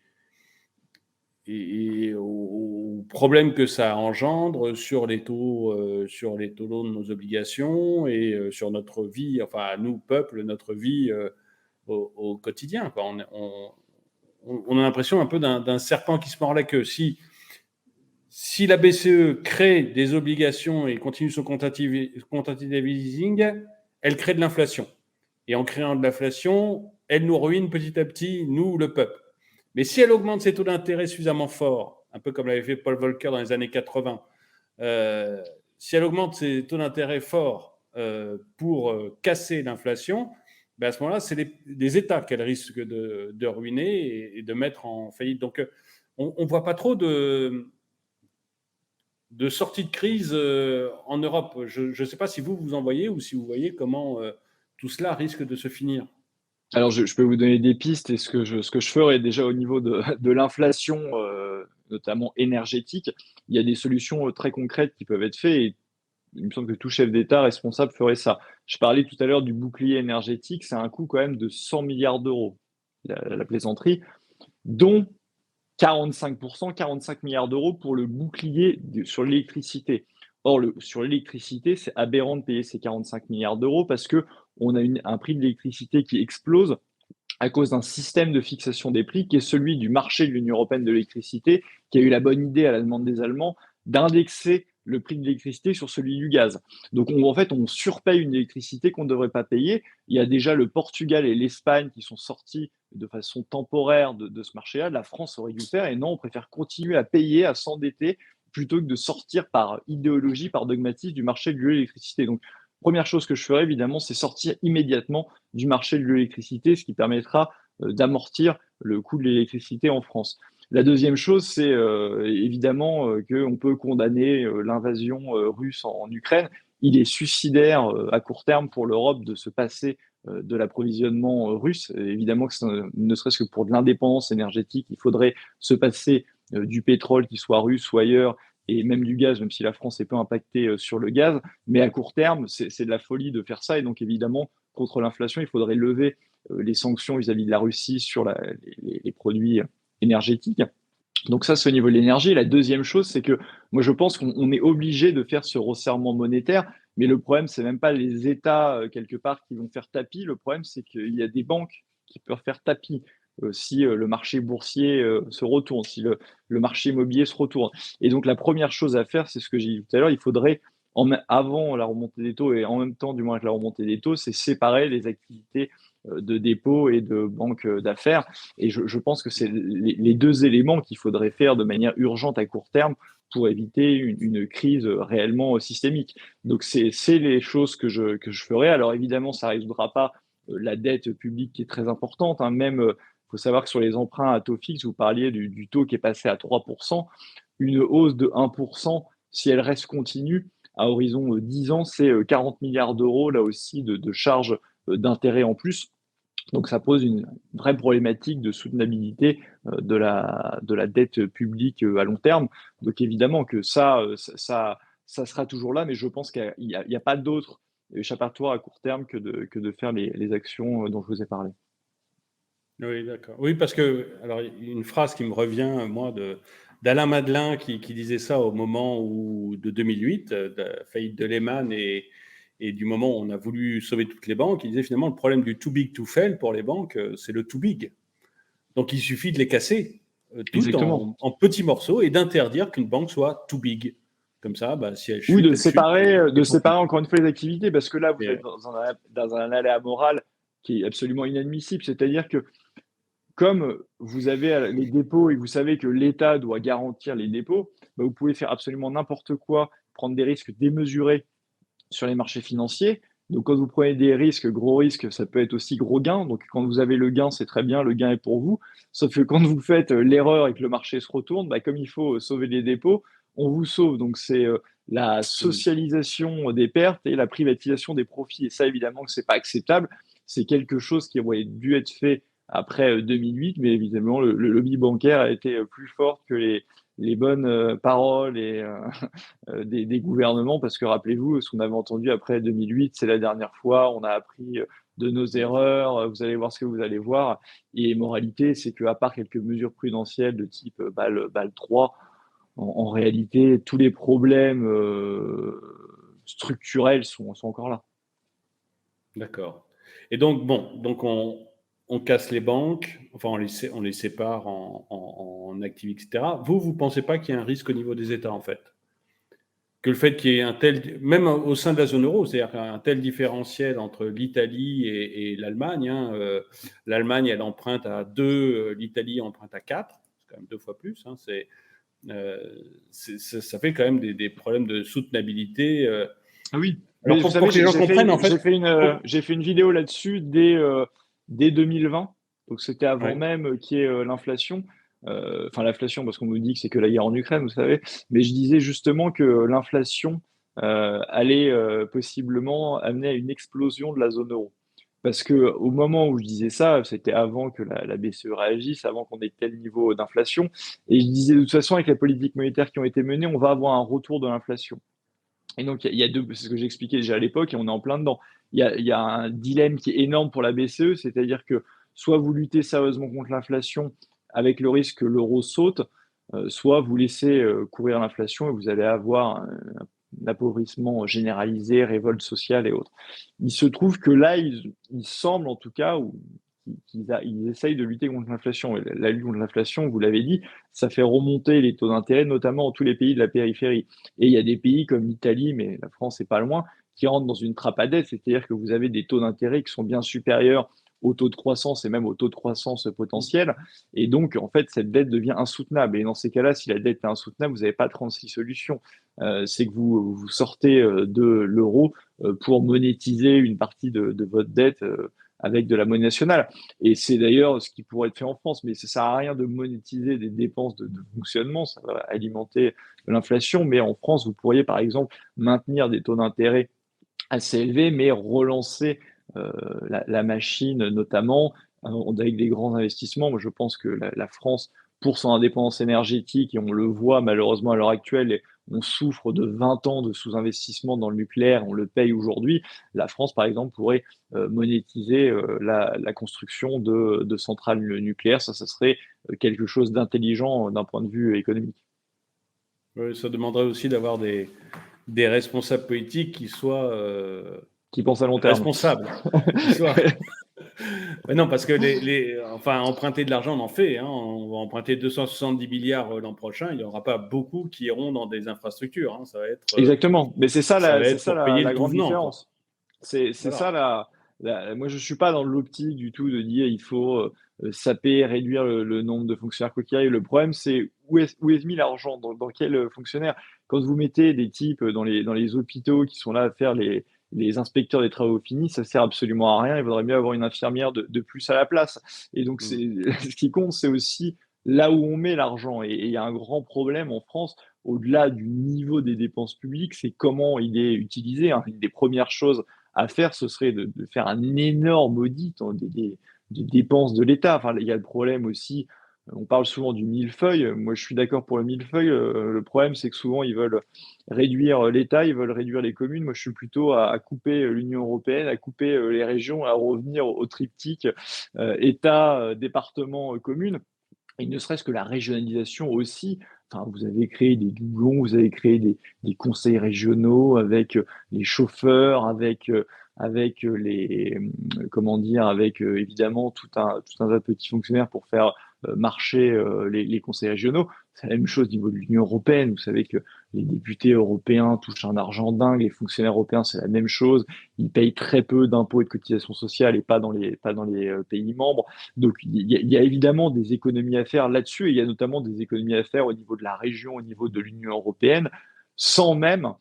aux problèmes que ça engendre sur les taux de nos obligations et sur notre vie, enfin nous, peuple, notre vie au quotidien, quoi. On a l'impression un peu d'un serpent qui se mord la queue. Si la BCE crée des obligations et continue son quantitative easing, elle crée de l'inflation. Et en créant de l'inflation, elle nous ruine petit à petit, nous, le peuple. Mais si elle augmente ses taux d'intérêt suffisamment forts, un peu comme l'avait fait Paul Volcker dans les années 80, si elle augmente ses taux d'intérêt forts pour casser l'inflation, ben à ce moment-là, c'est les États qu'elle risque de ruiner et de mettre en faillite. Donc, on ne voit pas trop de sortie de crise en Europe. Je ne sais pas si vous en voyez ou si vous voyez comment tout cela risque de se finir. Alors, je peux vous donner des pistes et ce que je ferais déjà au niveau de l'inflation, notamment énergétique. Il y a des solutions très concrètes qui peuvent être faites et il me semble que tout chef d'État responsable ferait ça. Je parlais tout à l'heure du bouclier énergétique, c'est un coût quand même de 100 milliards d'euros, la plaisanterie, dont 45%, 45 milliards d'euros pour le bouclier sur l'électricité. Or, sur l'électricité, c'est aberrant de payer ces 45 milliards d'euros parce qu'on a un prix de l'électricité qui explose à cause d'un système de fixation des prix qui est celui du marché de l'Union européenne de l'électricité, qui a eu la bonne idée à la demande des Allemands d'indexer le prix de l'électricité sur celui du gaz. Donc en fait, on surpaye une électricité qu'on ne devrait pas payer. Il y a déjà le Portugal et l'Espagne qui sont sortis de façon temporaire de ce marché-là. La France aurait dû le faire et non, on préfère continuer à payer, à s'endetter, plutôt que de sortir par idéologie, par dogmatisme du marché de l'électricité. Donc, première chose que je ferais, évidemment, c'est sortir immédiatement du marché de l'électricité, ce qui permettra d'amortir le coût de l'électricité en France. La deuxième chose, c'est évidemment qu'on peut condamner l'invasion russe en Ukraine. Il est suicidaire à court terme pour l'Europe de se passer de l'approvisionnement russe. Évidemment que ne serait-ce que pour de l'indépendance énergétique, il faudrait se passer du pétrole, qu'il soit russe ou ailleurs, et même du gaz, même si la France est peu impactée sur le gaz. Mais à court terme, c'est de la folie de faire ça. Et donc évidemment, contre l'inflation, il faudrait lever les sanctions vis-à-vis de la Russie sur les produits énergétique. Donc ça, c'est au niveau de l'énergie. La deuxième chose, c'est que moi, je pense qu'on est obligé de faire ce resserrement monétaire, mais le problème, c'est même pas les États, quelque part, qui vont faire tapis. Le problème, c'est qu'il y a des banques qui peuvent faire tapis si le marché boursier se retourne, si le marché immobilier se retourne. Et donc, la première chose à faire, c'est ce que j'ai dit tout à l'heure, il faudrait avant la remontée des taux et en même temps, du moins avec la remontée des taux, c'est séparer les activités de dépôt et de banque d'affaires. Et je pense que c'est les deux éléments qu'il faudrait faire de manière urgente à court terme pour éviter une crise réellement systémique. Donc, c'est les choses que je ferai. Alors, évidemment, ça ne résoudra pas la dette publique qui est très importante. Hein. Même, il faut savoir que sur les emprunts à taux fixe, vous parliez du taux qui est passé à 3%. Une hausse de 1%, si elle reste continue, à horizon 10 ans, c'est 40 milliards d'euros, là aussi, de charges d'intérêt en plus. Donc ça pose une vraie problématique de soutenabilité de la dette publique à long terme. Donc évidemment que ça sera toujours là, mais je pense qu'il n'y a pas d'autre échappatoire à court terme que de faire les actions dont je vous ai parlé. Oui, d'accord. Oui, parce que, alors, une phrase qui me revient, moi, d'Alain Madelin qui disait ça au moment de 2008, de la faillite de Lehman et du moment où on a voulu sauver toutes les banques. Il disait finalement le problème du too big to fail pour les banques, c'est le too big. Donc il suffit de les casser toutes Exactement. en petits morceaux et d'interdire qu'une banque soit too big. Comme ça, bah, si elle Oui, chute, de elle chute. séparer, de Et tant pis. séparer encore une fois les activités, parce que là, vous êtes Et, dans un aléa moral qui est absolument inadmissible. C'est-à-dire que comme vous avez les dépôts et vous savez que l'État doit garantir les dépôts, bah, vous pouvez faire absolument n'importe quoi, prendre des risques démesurés sur les marchés financiers. Donc, quand vous prenez des risques, gros risques, ça peut être aussi gros gains. Donc, quand vous avez le gain, c'est très bien, le gain est pour vous. Sauf que quand vous faites l'erreur et que le marché se retourne, bah, comme il faut sauver les dépôts, on vous sauve. Donc, c'est la socialisation des pertes et la privatisation des profits. Et ça, évidemment, que c'est pas acceptable. C'est quelque chose qui aurait dû être fait après 2008, mais évidemment, le lobby bancaire a été plus fort que les bonnes paroles et des gouvernements, parce que rappelez-vous, ce qu'on avait entendu après 2008, c'est la dernière fois, on a appris de nos erreurs, vous allez voir ce que vous allez voir. Et moralité, c'est qu'à part quelques mesures prudentielles de type BAL 3, en réalité, tous les problèmes structurels sont encore là. d'accord. Et donc, bon, donc on casse les banques, enfin on les sépare en actifs, etc. Vous ne pensez pas qu'il y a un risque au niveau des États, en fait? Que le fait qu'il y ait un tel, même au sein de la zone euro, c'est-à-dire un tel différentiel entre l'Italie et l'Allemagne. Hein, l'Allemagne, elle emprunte à 2, l'Italie emprunte à 4, c'est quand même 2 fois plus. Hein, ça fait quand même des problèmes de soutenabilité. Ah oui, Alors mais vous savez, pour que les gens j'ai fait comprennent, en une, fait, j'ai fait une vidéo là-dessus dès 2020. Donc c'était avant ouais, même qu'il y ait l'inflation. Enfin, l'inflation, parce qu'on nous dit que c'est que la guerre en Ukraine, vous savez. Mais je disais justement que l'inflation allait possiblement amener à une explosion de la zone euro. Parce que au moment où je disais ça, c'était avant que la BCE réagisse, avant qu'on ait tel niveau d'inflation. Et je disais de toute façon, avec les politiques monétaires qui ont été menées, on va avoir un retour de l'inflation. Et donc, il y a deux, c'est ce que j'expliquais déjà à l'époque, et on est en plein dedans. Il y a un dilemme qui est énorme pour la BCE, c'est-à-dire que soit vous luttez sérieusement contre l'inflation avec le risque que l'euro saute, soit vous laissez courir l'inflation et vous allez avoir un appauvrissement généralisé, révolte sociale et autres. Il se trouve que là, il semble en tout cas, ils essayent de lutter contre l'inflation. Et la lutte contre l'inflation, vous l'avez dit, ça fait remonter les taux d'intérêt, notamment dans tous les pays de la périphérie. Et il y a des pays comme l'Italie, mais la France n'est pas loin, qui rentrent dans une trappe à dette, c'est-à-dire que vous avez des taux d'intérêt qui sont bien supérieurs au taux de croissance et même au taux de croissance potentiel. Et donc, en fait, cette dette devient insoutenable. Et dans ces cas-là, si la dette est insoutenable, vous n'avez pas 36 solutions. C'est que vous sortez de l'euro pour monétiser une partie de votre dette avec de la monnaie nationale. Et c'est d'ailleurs ce qui pourrait être fait en France, mais ça ne sert à rien de monétiser des dépenses de fonctionnement, ça va alimenter l'inflation. Mais en France, vous pourriez par exemple maintenir des taux d'intérêt assez élevés, mais relancer la machine notamment avec des grands investissements. Moi, je pense que la France, pour son indépendance énergétique, et on le voit malheureusement à l'heure actuelle, on souffre de 20 ans de sous-investissement dans le nucléaire, on le paye aujourd'hui. La France, par exemple, pourrait monétiser la construction de centrales nucléaires. Ça serait quelque chose d'intelligent d'un point de vue économique. oui, ça demanderait aussi d'avoir des responsables politiques qui soient Qui pense à long terme. responsables, qui soient Mais non, parce que enfin, emprunter de l'argent, on en fait. Hein. On va emprunter 270 milliards l'an prochain. Il n'y aura pas beaucoup qui iront dans des infrastructures. Hein. Exactement. Mais Ça va c'est être ça pour payer le la tout grande venant, quoi. différence. C'est Voilà. ça moi je suis pas dans l'optique du tout de dire il faut saper, réduire le nombre de fonctionnaires quoi qu'il arrive. Le problème c'est où est mis l'argent, dans quel fonctionnaire. Quand vous mettez des types dans les hôpitaux qui sont là à faire les inspecteurs des travaux finis, ça sert absolument à rien. Il vaudrait mieux avoir une infirmière de plus à la place. Et donc Mm. ce qui compte, c'est aussi là où on met l'argent. Et il y a un grand problème en France au-delà du niveau des dépenses publiques, c'est comment il est utilisé, hein. Une des premières choses à faire, ce serait de faire un énorme audit, hein, des dépenses de l'État. Enfin, il y a le problème aussi, on parle souvent du millefeuille. Moi, je suis d'accord pour le millefeuille. Le problème, c'est que souvent, ils veulent réduire l'État, ils veulent réduire les communes. Moi, je suis plutôt à couper l'Union européenne, à couper les régions, à revenir au triptyque État, département, commune. Et ne serait-ce que la régionalisation aussi. Enfin, vous avez créé des doublons, vous avez créé des conseils régionaux avec les chauffeurs, avec comment dire, avec évidemment tout un tas de petits fonctionnaires pour faire marcher les conseils régionaux. C'est la même chose au niveau de l'Union européenne. Vous savez que les députés européens touchent un argent dingue, les fonctionnaires européens, c'est la même chose. Ils payent très peu d'impôts et de cotisations sociales et pas dans les pays membres. Donc, il y a évidemment des économies à faire là-dessus, et il y a notamment des économies à faire au niveau de la région, au niveau de l'Union européenne, sans même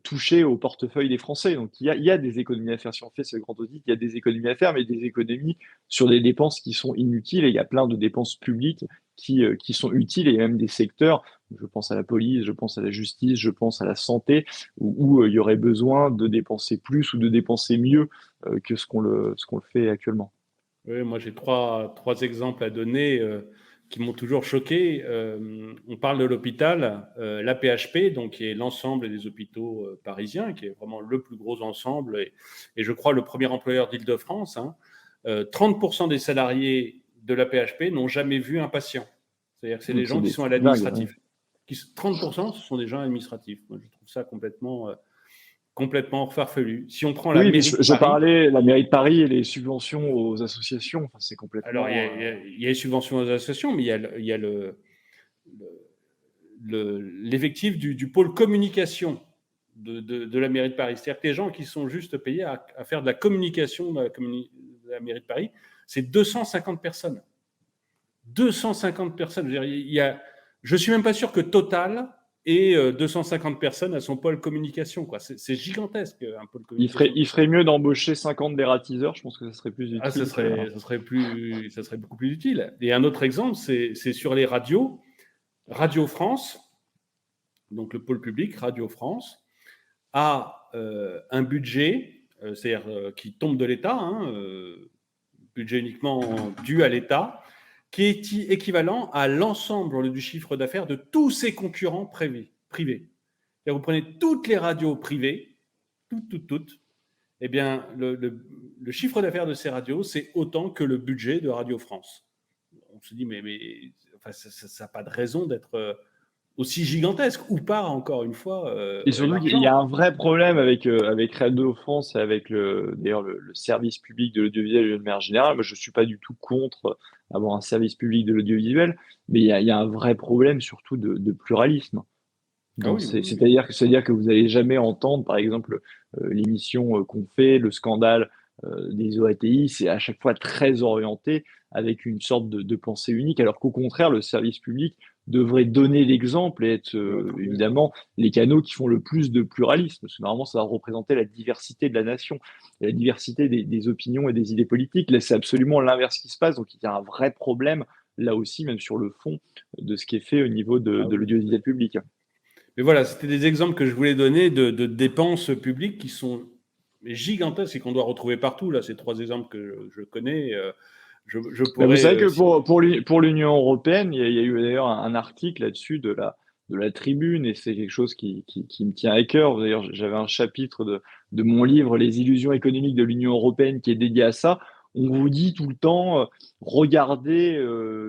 toucher au portefeuille des Français. Donc, il y a des économies à faire. Si on fait ce grand audit, il y a des économies à faire, mais des économies sur des dépenses qui sont inutiles, et il y a plein de dépenses publiques qui sont utiles, et même des secteurs, je pense à la police, je pense à la justice, je pense à la santé, où il y aurait besoin de dépenser plus ou de dépenser mieux que ce qu'on le fait actuellement. Oui, moi j'ai trois exemples à donner qui m'ont toujours choqué. On parle de l'hôpital, l'AP-HP, donc qui est l'ensemble des hôpitaux parisiens, qui est vraiment le plus gros ensemble et je crois le premier employeur d'Île-de-France. Hein. 30% des salariés de l'AP-HP n'ont jamais vu un patient. C'est-à-dire que c'est des Donc, gens qui sont à c'est dingue. Ouais. l'administratif. 30%, ce sont des gens administratifs. Moi, je trouve ça complètement farfelu. Si on prend la Oui, mais mairie de je Paris, parlais de la mairie de Paris et les subventions aux associations. Enfin, c'est alors il y, complètement. a, il y a les subventions aux associations, mais il y a l'effectif du pôle communication de la mairie de Paris. C'est-à-dire que les gens qui sont juste payés à faire de la communication de la mairie de Paris, c'est 250 personnes. 250 personnes. Je ne suis même pas sûr que Total ait 250 personnes à son pôle communication. C'est gigantesque, un pôle communication. Il ferait mieux d'embaucher 50 dératiseurs. Je pense que ça serait plus Ah, utile ça serait beaucoup plus utile. Et un autre exemple, c'est sur les radios. Radio France, donc le pôle public, Radio France, a un budget, c'est-à-dire qui tombe de l'État, hein, budget uniquement dû à l'État, qui est équivalent à l'ensemble du chiffre d'affaires de tous ses concurrents privés. Vous prenez toutes les radios privées, toutes, eh bien, le chiffre d'affaires de ces radios, c'est autant que le budget de Radio France. On se dit, mais enfin, ça n'a pas de raison d'être aussi gigantesque, ou pas, encore une fois, Et surtout qu'il y l'argent. a un vrai problème avec Radio France et avec d'ailleurs le service public de l'audiovisuel de manière générale. Moi, je suis pas du tout contre avoir un service public de l'audiovisuel, mais il y a un vrai problème surtout de pluralisme. Ah oui, oui, oui. C'est-à-dire que vous n'allez jamais entendre, par exemple, l'émission qu'on fait, le scandale des OATI, c'est à chaque fois très orienté avec une sorte de pensée unique, alors qu'au contraire, le service public devrait donner l'exemple et être évidemment les canaux qui font le plus de pluralisme, parce que normalement, ça va représenter la diversité de la nation, et la diversité des opinions et des idées politiques. Là, c'est absolument l'inverse qui se passe, donc il y a un vrai problème, là aussi, même sur le fond, de ce qui est fait au niveau Ah de oui. l'audiovisuel public. Mais voilà, c'était des exemples que je voulais donner de dépenses publiques qui sont gigantesques et qu'on doit retrouver partout. Là, ces trois exemples que je connais. Je Ben, vous pourrais savez que citer. pour l'Union européenne, il y a eu d'ailleurs un article là-dessus de la Tribune, et c'est quelque chose qui me tient à cœur. D'ailleurs, j'avais un chapitre de mon livre Les illusions économiques de l'Union européenne qui est dédié à ça. On vous dit tout le temps, regardez,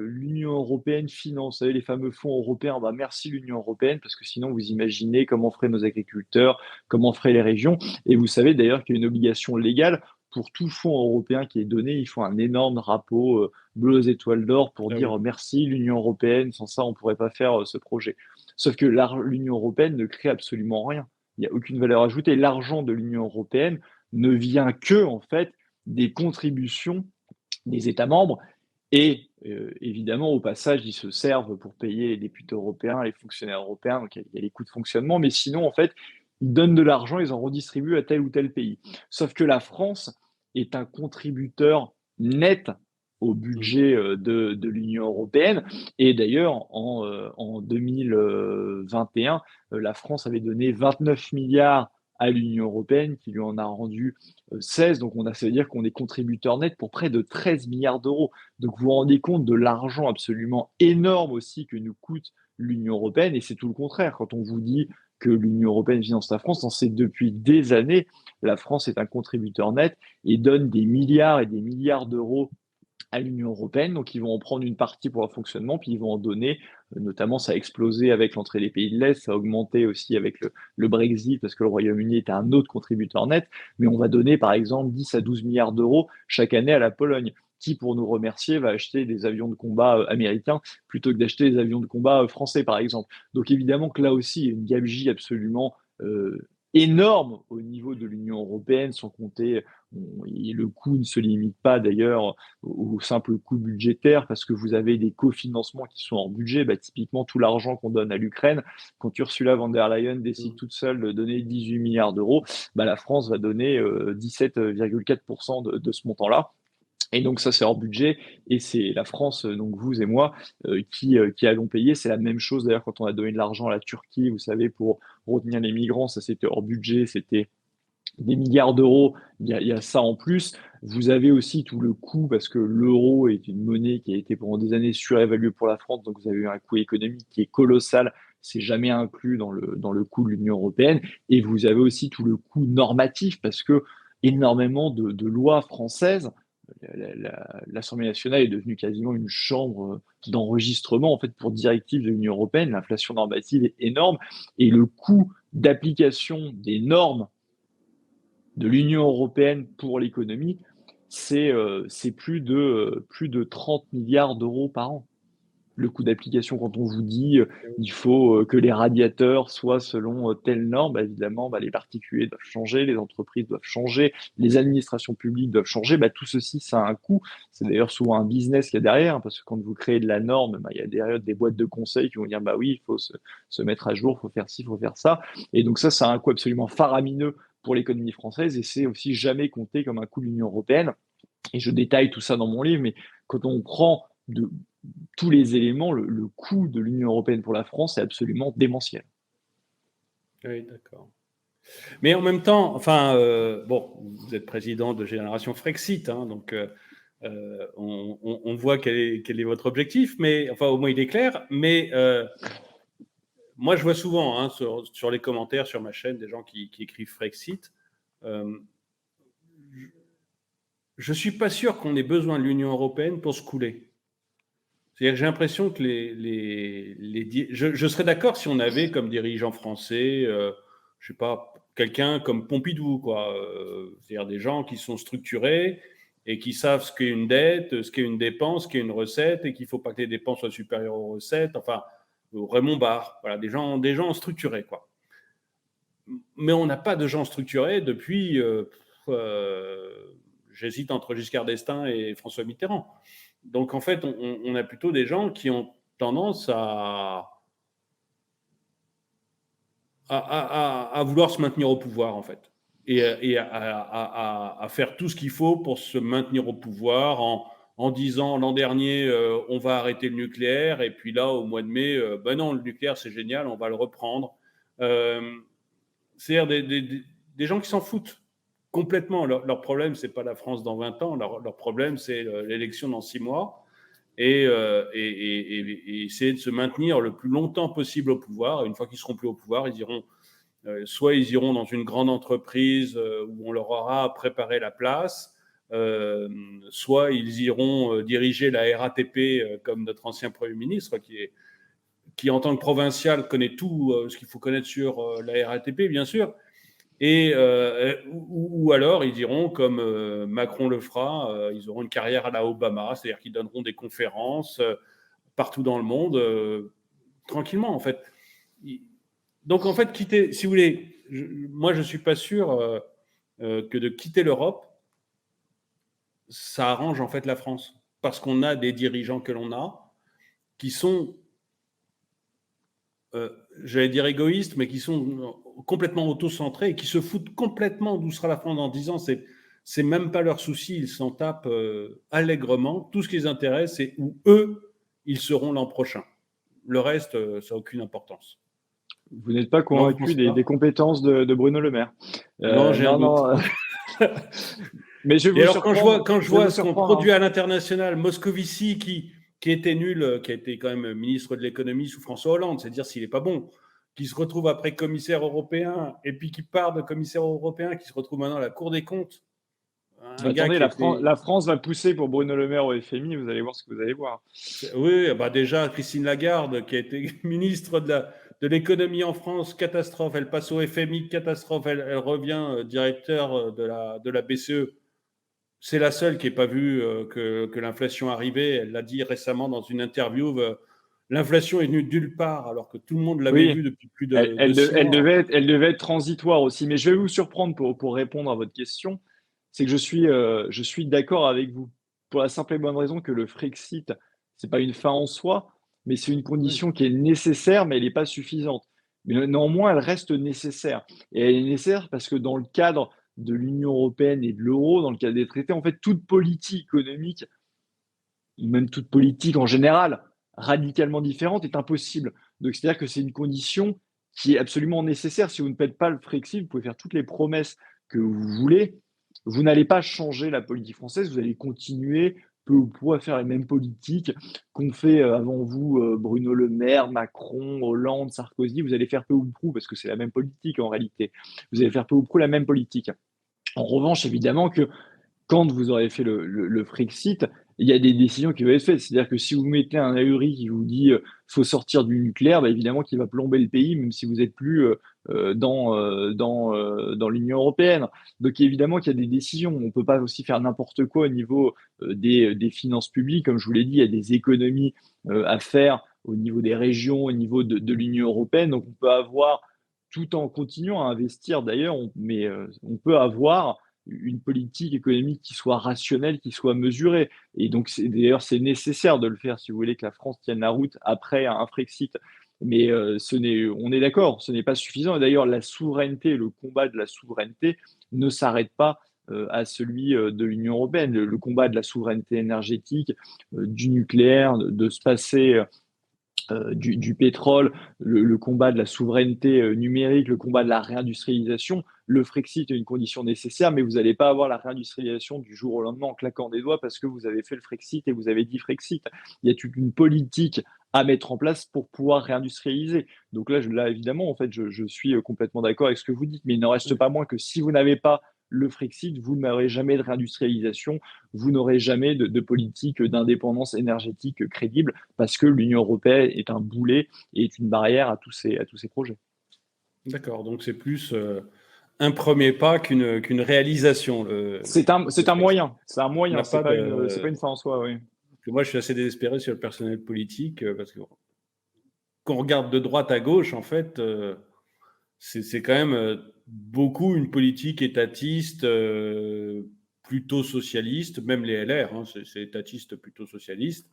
l'Union européenne finance, vous savez, les fameux fonds européens. Bah, merci l'Union européenne, parce que sinon vous imaginez comment feraient nos agriculteurs, comment feraient les régions. Et vous savez d'ailleurs qu'il y a une obligation légale pour tout fonds européen qui est donné, il faut un énorme drapeau bleu aux étoiles d'or pour Ah dire oui. merci l'Union européenne, sans ça on ne pourrait pas faire ce projet. Sauf que l'Union européenne ne crée absolument rien. Il n'y a aucune valeur ajoutée. L'argent de l'Union européenne ne vient que en fait des contributions des États membres et évidemment, au passage, ils se servent pour payer les députés européens, les fonctionnaires européens, donc il y a les coûts de fonctionnement, mais sinon, en fait, ils donnent de l'argent, ils en redistribuent à tel ou tel pays. Sauf que la France est un contributeur net au Mmh. budget de l'Union européenne. Et d'ailleurs, en 2021, la France avait donné 29 milliards à l'Union européenne, qui lui en a rendu 16. Donc, ça veut dire qu'on est contributeur net pour près de 13 milliards d'euros. Donc vous vous rendez compte de l'argent absolument énorme aussi que nous coûte l'Union européenne, et c'est tout le contraire. Quand on vous dit que l'Union européenne finance la France, c'est depuis des années, la France est un contributeur net et donne des milliards et des milliards d'euros à l'Union européenne. Donc, ils vont en prendre une partie pour leur fonctionnement, puis ils vont en donner. Notamment, ça a explosé avec l'entrée des pays de l'Est, ça a augmenté aussi avec le Brexit, parce que le Royaume-Uni est un autre contributeur net. Mais on va donner, par exemple, 10 à 12 milliards d'euros chaque année à la Pologne, qui, pour nous remercier, va acheter des avions de combat américains plutôt que d'acheter des avions de combat français, par exemple. Donc, évidemment que là aussi, il y a une gabegie absolument énorme au niveau de l'Union européenne, sans compter, et le coût ne se limite pas d'ailleurs au simple coût budgétaire, parce que vous avez des cofinancements qui sont hors budget. Bah, typiquement, tout l'argent qu'on donne à l'Ukraine, quand Ursula von der Leyen décide Mmh. toute seule de donner 18 milliards d'euros, bah, la France va donner 17,4% de ce montant-là. Et donc ça, c'est hors budget, et c'est la France, donc vous et moi, qui allons payer. C'est la même chose d'ailleurs quand on a donné de l'argent à la Turquie, vous savez, pour retenir les migrants, ça c'était hors budget, c'était des milliards d'euros, il y a ça en plus. Vous avez aussi tout le coût, parce que l'euro est une monnaie qui a été pendant des années surévaluée pour la France, donc vous avez eu un coût économique qui est colossal, c'est jamais inclus dans le coût de l'Union européenne. Et vous avez aussi tout le coût normatif, parce que énormément de lois françaises, l'Assemblée nationale est devenue quasiment une chambre d'enregistrement en fait pour directives de l'Union européenne. L'inflation normative est énorme, et le coût d'application des normes de l'Union européenne pour l'économie, c'est plus de 30 milliards d'euros par an. Le coût d'application, quand on vous dit il faut que les radiateurs soient selon telle norme, bah, évidemment, bah, les particuliers doivent changer, les entreprises doivent changer, les administrations publiques doivent changer. Bah, tout ceci, ça a un coût. C'est d'ailleurs souvent un business qu'il y a derrière, hein, parce que quand vous créez de la norme, bah, il y a derrière des boîtes de conseil qui vont dire bah oui, il faut se mettre à jour, il faut faire ci, il faut faire ça. Et donc ça a un coût absolument faramineux pour l'économie française, et c'est aussi jamais compté comme un coût de l'Union européenne. Et je détaille tout ça dans mon livre, mais quand on prend tous les éléments, le coût de l'Union européenne pour la France est absolument démentiel. Oui, d'accord. Mais en même temps, enfin, bon, vous êtes président de Génération Frexit, hein, donc on voit quel est votre objectif, mais enfin, au moins il est clair. Mais moi, je vois souvent hein, sur les commentaires sur ma chaîne des gens qui écrivent Frexit. Euh, je ne suis pas sûr qu'on ait besoin de l'Union européenne pour se couler. C'est-à-dire que j'ai l'impression que je serais d'accord si on avait comme dirigeant français, je sais pas, quelqu'un comme Pompidou, quoi. C'est-à-dire des gens qui sont structurés et qui savent ce qu'est une dette, ce qu'est une dépense, ce qu'est une recette, et qu'il ne faut pas que les dépenses soient supérieures aux recettes. Enfin, Raymond Barre, voilà, des gens structurés, quoi. Mais on n'a pas de gens structurés depuis. J'hésite entre Giscard d'Estaing et François Mitterrand. Donc en fait, on a plutôt des gens qui ont tendance à vouloir se maintenir au pouvoir, en fait, et à faire tout ce qu'il faut pour se maintenir au pouvoir en disant l'an dernier, on va arrêter le nucléaire, et puis là, au mois de mai, ben non, le nucléaire, c'est génial, on va le reprendre. C'est-à-dire des gens qui s'en foutent complètement. Leur problème, c'est pas la France dans 20 ans, leur problème, c'est l'élection dans 6 mois. Et essayer de se maintenir le plus longtemps possible au pouvoir. Et une fois qu'ils seront plus au pouvoir, soit ils iront dans une grande entreprise où on leur aura préparé la place, soit ils iront diriger la RATP comme notre ancien Premier ministre qui en tant que provincial connaît tout ce qu'il faut connaître sur la RATP, bien sûr. Ou alors ils diront comme Macron le fera, ils auront une carrière à la Obama, c'est-à-dire qu'ils donneront des conférences partout dans le monde, tranquillement en fait. Donc en fait, si vous voulez, moi je ne suis pas sûr que de quitter l'Europe, ça arrange en fait la France, parce qu'on a des dirigeants que l'on a qui sont, j'allais dire égoïstes, mais qui sont complètement auto-centrés et qui se foutent complètement d'où sera la France dans 10 ans. C'est même pas leur souci, ils s'en tapent allègrement. Tout ce qui les intéresse, c'est où eux, ils seront l'an prochain. Le reste, ça n'a aucune importance. Vous n'êtes pas Non, convaincu des compétences de Bruno Le Maire. Non, j'ai un doute. Mais je vais Et vous alors, quand je vois ce qu'on produit hein. à l'international, Moscovici, qui était nul, qui a été quand même ministre de l'économie sous François Hollande, c'est dire s'il n'est pas bon, qui se retrouve après commissaire européen, et puis qui part de commissaire européen, qui se retrouve maintenant à la Cour des comptes. Attendez, la France va pousser pour Bruno Le Maire au FMI, vous allez voir ce que vous allez voir. Oui, bah déjà, Christine Lagarde, qui a été ministre de l'économie en France, catastrophe. Elle passe au FMI, catastrophe. Elle revient directeur de la BCE. C'est la seule qui n'ait pas vu que l'inflation arrivait. Elle l'a dit récemment dans une interview. L'inflation est venue de nulle part, alors que tout le monde l'avait vu depuis plus de 6 mois. Elle devait être transitoire aussi. Mais je vais vous surprendre pour répondre à votre question. C'est que je suis d'accord avec vous. Pour la simple et bonne raison que le Frexit, ce n'est pas une fin en soi, mais c'est une Oui. condition qui est nécessaire, mais elle n'est pas suffisante. Mais néanmoins, elle reste nécessaire. Et elle est nécessaire parce que dans le cadre de l'Union européenne et de l'euro, dans le cadre des traités, en fait, toute politique économique, même toute politique en général, radicalement différente, est impossible. Donc, c'est-à-dire que c'est une condition qui est absolument nécessaire. Si vous ne faites pas le Frexit, vous pouvez faire toutes les promesses que vous voulez. Vous n'allez pas changer la politique française, vous allez continuer peu ou prou à faire les mêmes politiques qu'ont fait avant vous Bruno Le Maire, Macron, Hollande, Sarkozy. Vous allez faire peu ou prou, parce que c'est la même politique en réalité. Vous allez faire peu ou prou la même politique. En revanche, évidemment que quand vous aurez fait le Frexit, il y a des décisions qui vont être faites. C'est-à-dire que si vous mettez un ahuri qui vous dit faut sortir du nucléaire, bah, évidemment qu'il va plomber le pays, même si vous n'êtes plus dans l'Union européenne. Donc évidemment qu'il y a des décisions. On ne peut pas aussi faire n'importe quoi au niveau des finances publiques. Comme je vous l'ai dit, il y a des économies à faire au niveau des régions, au niveau de l'Union européenne. Donc on peut avoir, tout en continuant à investir d'ailleurs, mais on peut avoir une politique économique qui soit rationnelle, qui soit mesurée. Et donc, d'ailleurs, c'est nécessaire de le faire si vous voulez que la France tienne la route après un Frexit. Mais on est d'accord, ce n'est pas suffisant. Et d'ailleurs, la souveraineté, le combat de la souveraineté ne s'arrête pas à celui de l'Union européenne. Le combat de la souveraineté énergétique, du nucléaire, de se passer du pétrole, le combat de la souveraineté numérique, le combat de la réindustrialisation. Le Frexit est une condition nécessaire, mais vous n'allez pas avoir la réindustrialisation du jour au lendemain en claquant des doigts parce que vous avez fait le Frexit et vous avez dit Frexit. Il y a toute une politique à mettre en place pour pouvoir réindustrialiser. Donc là évidemment, en fait, je suis complètement d'accord avec ce que vous dites, mais il n'en reste pas moins que si vous n'avez pas le Frexit, vous n'aurez jamais de réindustrialisation, vous n'aurez jamais de politique d'indépendance énergétique crédible parce que l'Union européenne est un boulet et est une barrière à tous ces projets. D'accord, donc c'est plus un premier pas qu'une réalisation. C'est un moyen, c'est C'est pas une fin en soi, oui. Moi, je suis assez désespéré sur le personnel politique parce que quand on regarde de droite à gauche, en fait, c'est quand même beaucoup une politique étatiste, plutôt socialiste, même les LR, hein, c'est étatiste plutôt socialiste.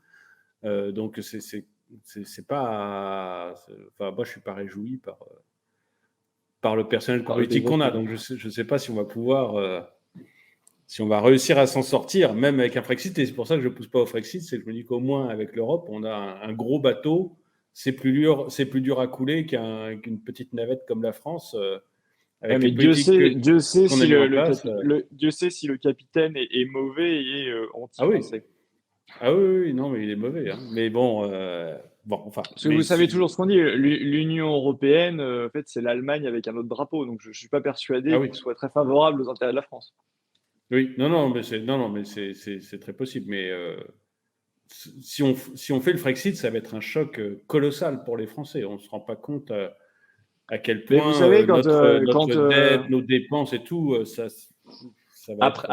Donc, c'est pas. Enfin, moi, je suis pas réjoui par le personnel politique qu'on a. Donc, je sais pas si on va pouvoir. Si on va réussir à s'en sortir, même avec un Frexit, et c'est pour ça que je ne pousse pas au Frexit, c'est que je me dis qu'au moins avec l'Europe, on a un gros bateau, c'est plus dur à couler qu'une petite navette comme la France, avec les mais Dieu politiques sait qu'on a si mis en place. Dieu sait si le capitaine est mauvais et Ah oui, anti-français. oui, non, mais il est mauvais. Hein. Mais bon, enfin. Parce que vous savez toujours ce qu'on dit, l'Union européenne, en fait, c'est l'Allemagne avec un autre drapeau. Donc, je ne suis pas persuadé Ah oui, qu'il soit très favorable aux intérêts de la France. oui, non, mais c'est très possible. Mais si on fait le Frexit, ça va être un choc colossal pour les Français. On ne se rend pas compte à quel Mais vous point savez, notre dette, nos dépenses et tout, ça va être.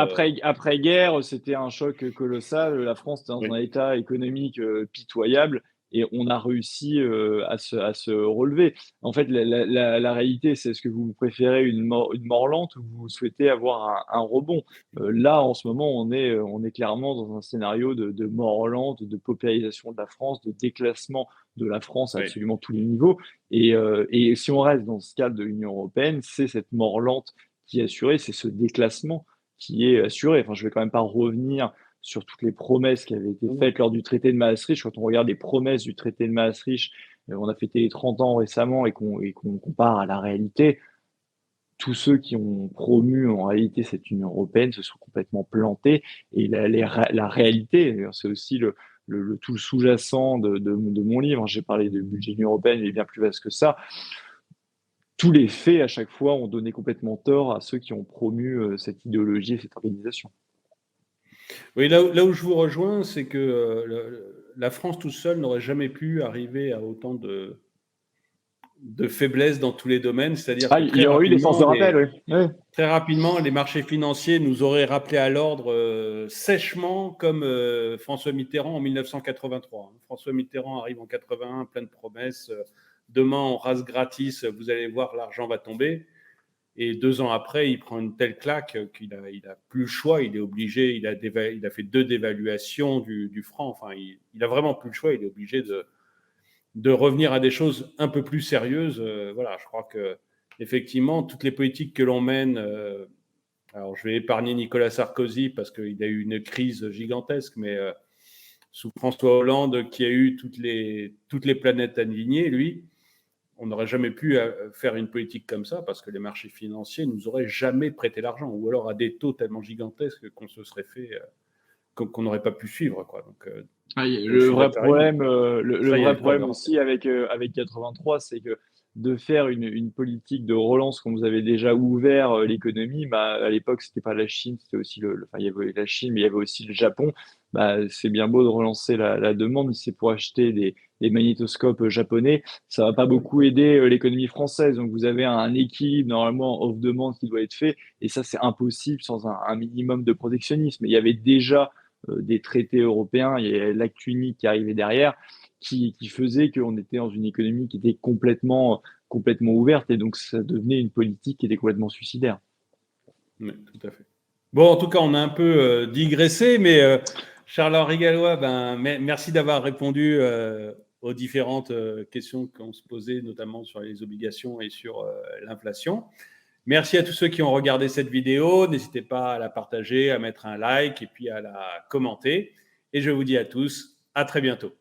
après-guerre, c'était un choc colossal. La France était dans Oui, un état économique pitoyable et on a réussi à se relever. En fait, la réalité, c'est est-ce que vous préférez une mort lente ou vous souhaitez avoir un rebond? Là, en ce moment, on est clairement dans un scénario de mort lente, de paupérisation de la France, de déclassement de la France à oui. absolument tous les niveaux. Et si on reste dans ce cadre de l'Union européenne, c'est cette mort lente qui est assurée, c'est ce déclassement qui est assuré. Enfin, je ne vais quand même pas revenir sur toutes les promesses qui avaient été faites lors du traité de Maastricht. Quand on regarde les promesses du traité de Maastricht, on a fêté les 30 ans récemment et qu'on compare à la réalité, tous ceux qui ont promu en réalité cette Union européenne se sont complètement plantés. Et la réalité, c'est aussi tout le sous-jacent de mon livre. J'ai parlé de budget de l'Union européenne, il est bien plus vaste que ça. Tous les faits, à chaque fois, ont donné complètement tort à ceux qui ont promu cette idéologie et cette organisation. Oui, là où je vous rejoins, c'est que la France toute seule n'aurait jamais pu arriver à autant de faiblesses dans tous les domaines. C'est-à-dire Ah, que il y aurait eu des forces de rappel, oui. Oui. très rapidement, les marchés financiers nous auraient rappelé à l'ordre sèchement, comme François Mitterrand en 1983. François Mitterrand arrive en 81, plein de promesses. Demain, on rase gratis, vous allez voir, l'argent va tomber. Et 2 ans après, il prend une telle claque qu'il a plus le choix. Il est obligé. Il a fait 2 dévaluations du franc. Enfin, il a vraiment plus le choix. Il est obligé de revenir à des choses un peu plus sérieuses. Voilà, je crois que effectivement, toutes les politiques que l'on mène. Alors, je vais épargner Nicolas Sarkozy parce qu'il a eu une crise gigantesque, mais sous François Hollande, qui a eu toutes les planètes alignées, lui, on n'aurait jamais pu faire une politique comme ça parce que les marchés financiers nous auraient jamais prêté l'argent, ou alors à des taux tellement gigantesques qu'on se serait fait, qu'on n'aurait pas pu suivre, quoi. Donc, je Le suis vrai d'accord avec vous. problème, le Ça, il y a vrai des forces de problème rappel. aussi avec 83, c'est que de faire une politique de relance quand vous avez déjà ouvert l'économie, bah, à l'époque, c'était pas la Chine, c'était aussi enfin, il y avait la Chine, mais il y avait aussi le Japon. Bah, c'est bien beau de relancer la demande, mais c'est pour acheter des magnétoscopes japonais. Ça va pas Ah oui. beaucoup aider l'économie française. Donc, vous avez un équilibre normalement off-demande qui doit être fait. Et ça, c'est impossible sans un minimum de protectionnisme. Il y avait déjà des traités européens, il y a l'acte unique qui arrivait derrière, qui faisait qu'on était dans une économie qui était complètement ouverte, et donc ça devenait une politique qui était complètement suicidaire. Oui, tout à fait. Bon, en tout cas, on a un peu digressé, mais Charles-Henri Gallois, merci d'avoir répondu aux différentes questions qu'on se posait, notamment sur les obligations et sur l'inflation. Merci à tous ceux qui ont regardé cette vidéo. N'hésitez pas à la partager, à mettre un like et puis à la commenter. Et je vous dis à tous, à très bientôt.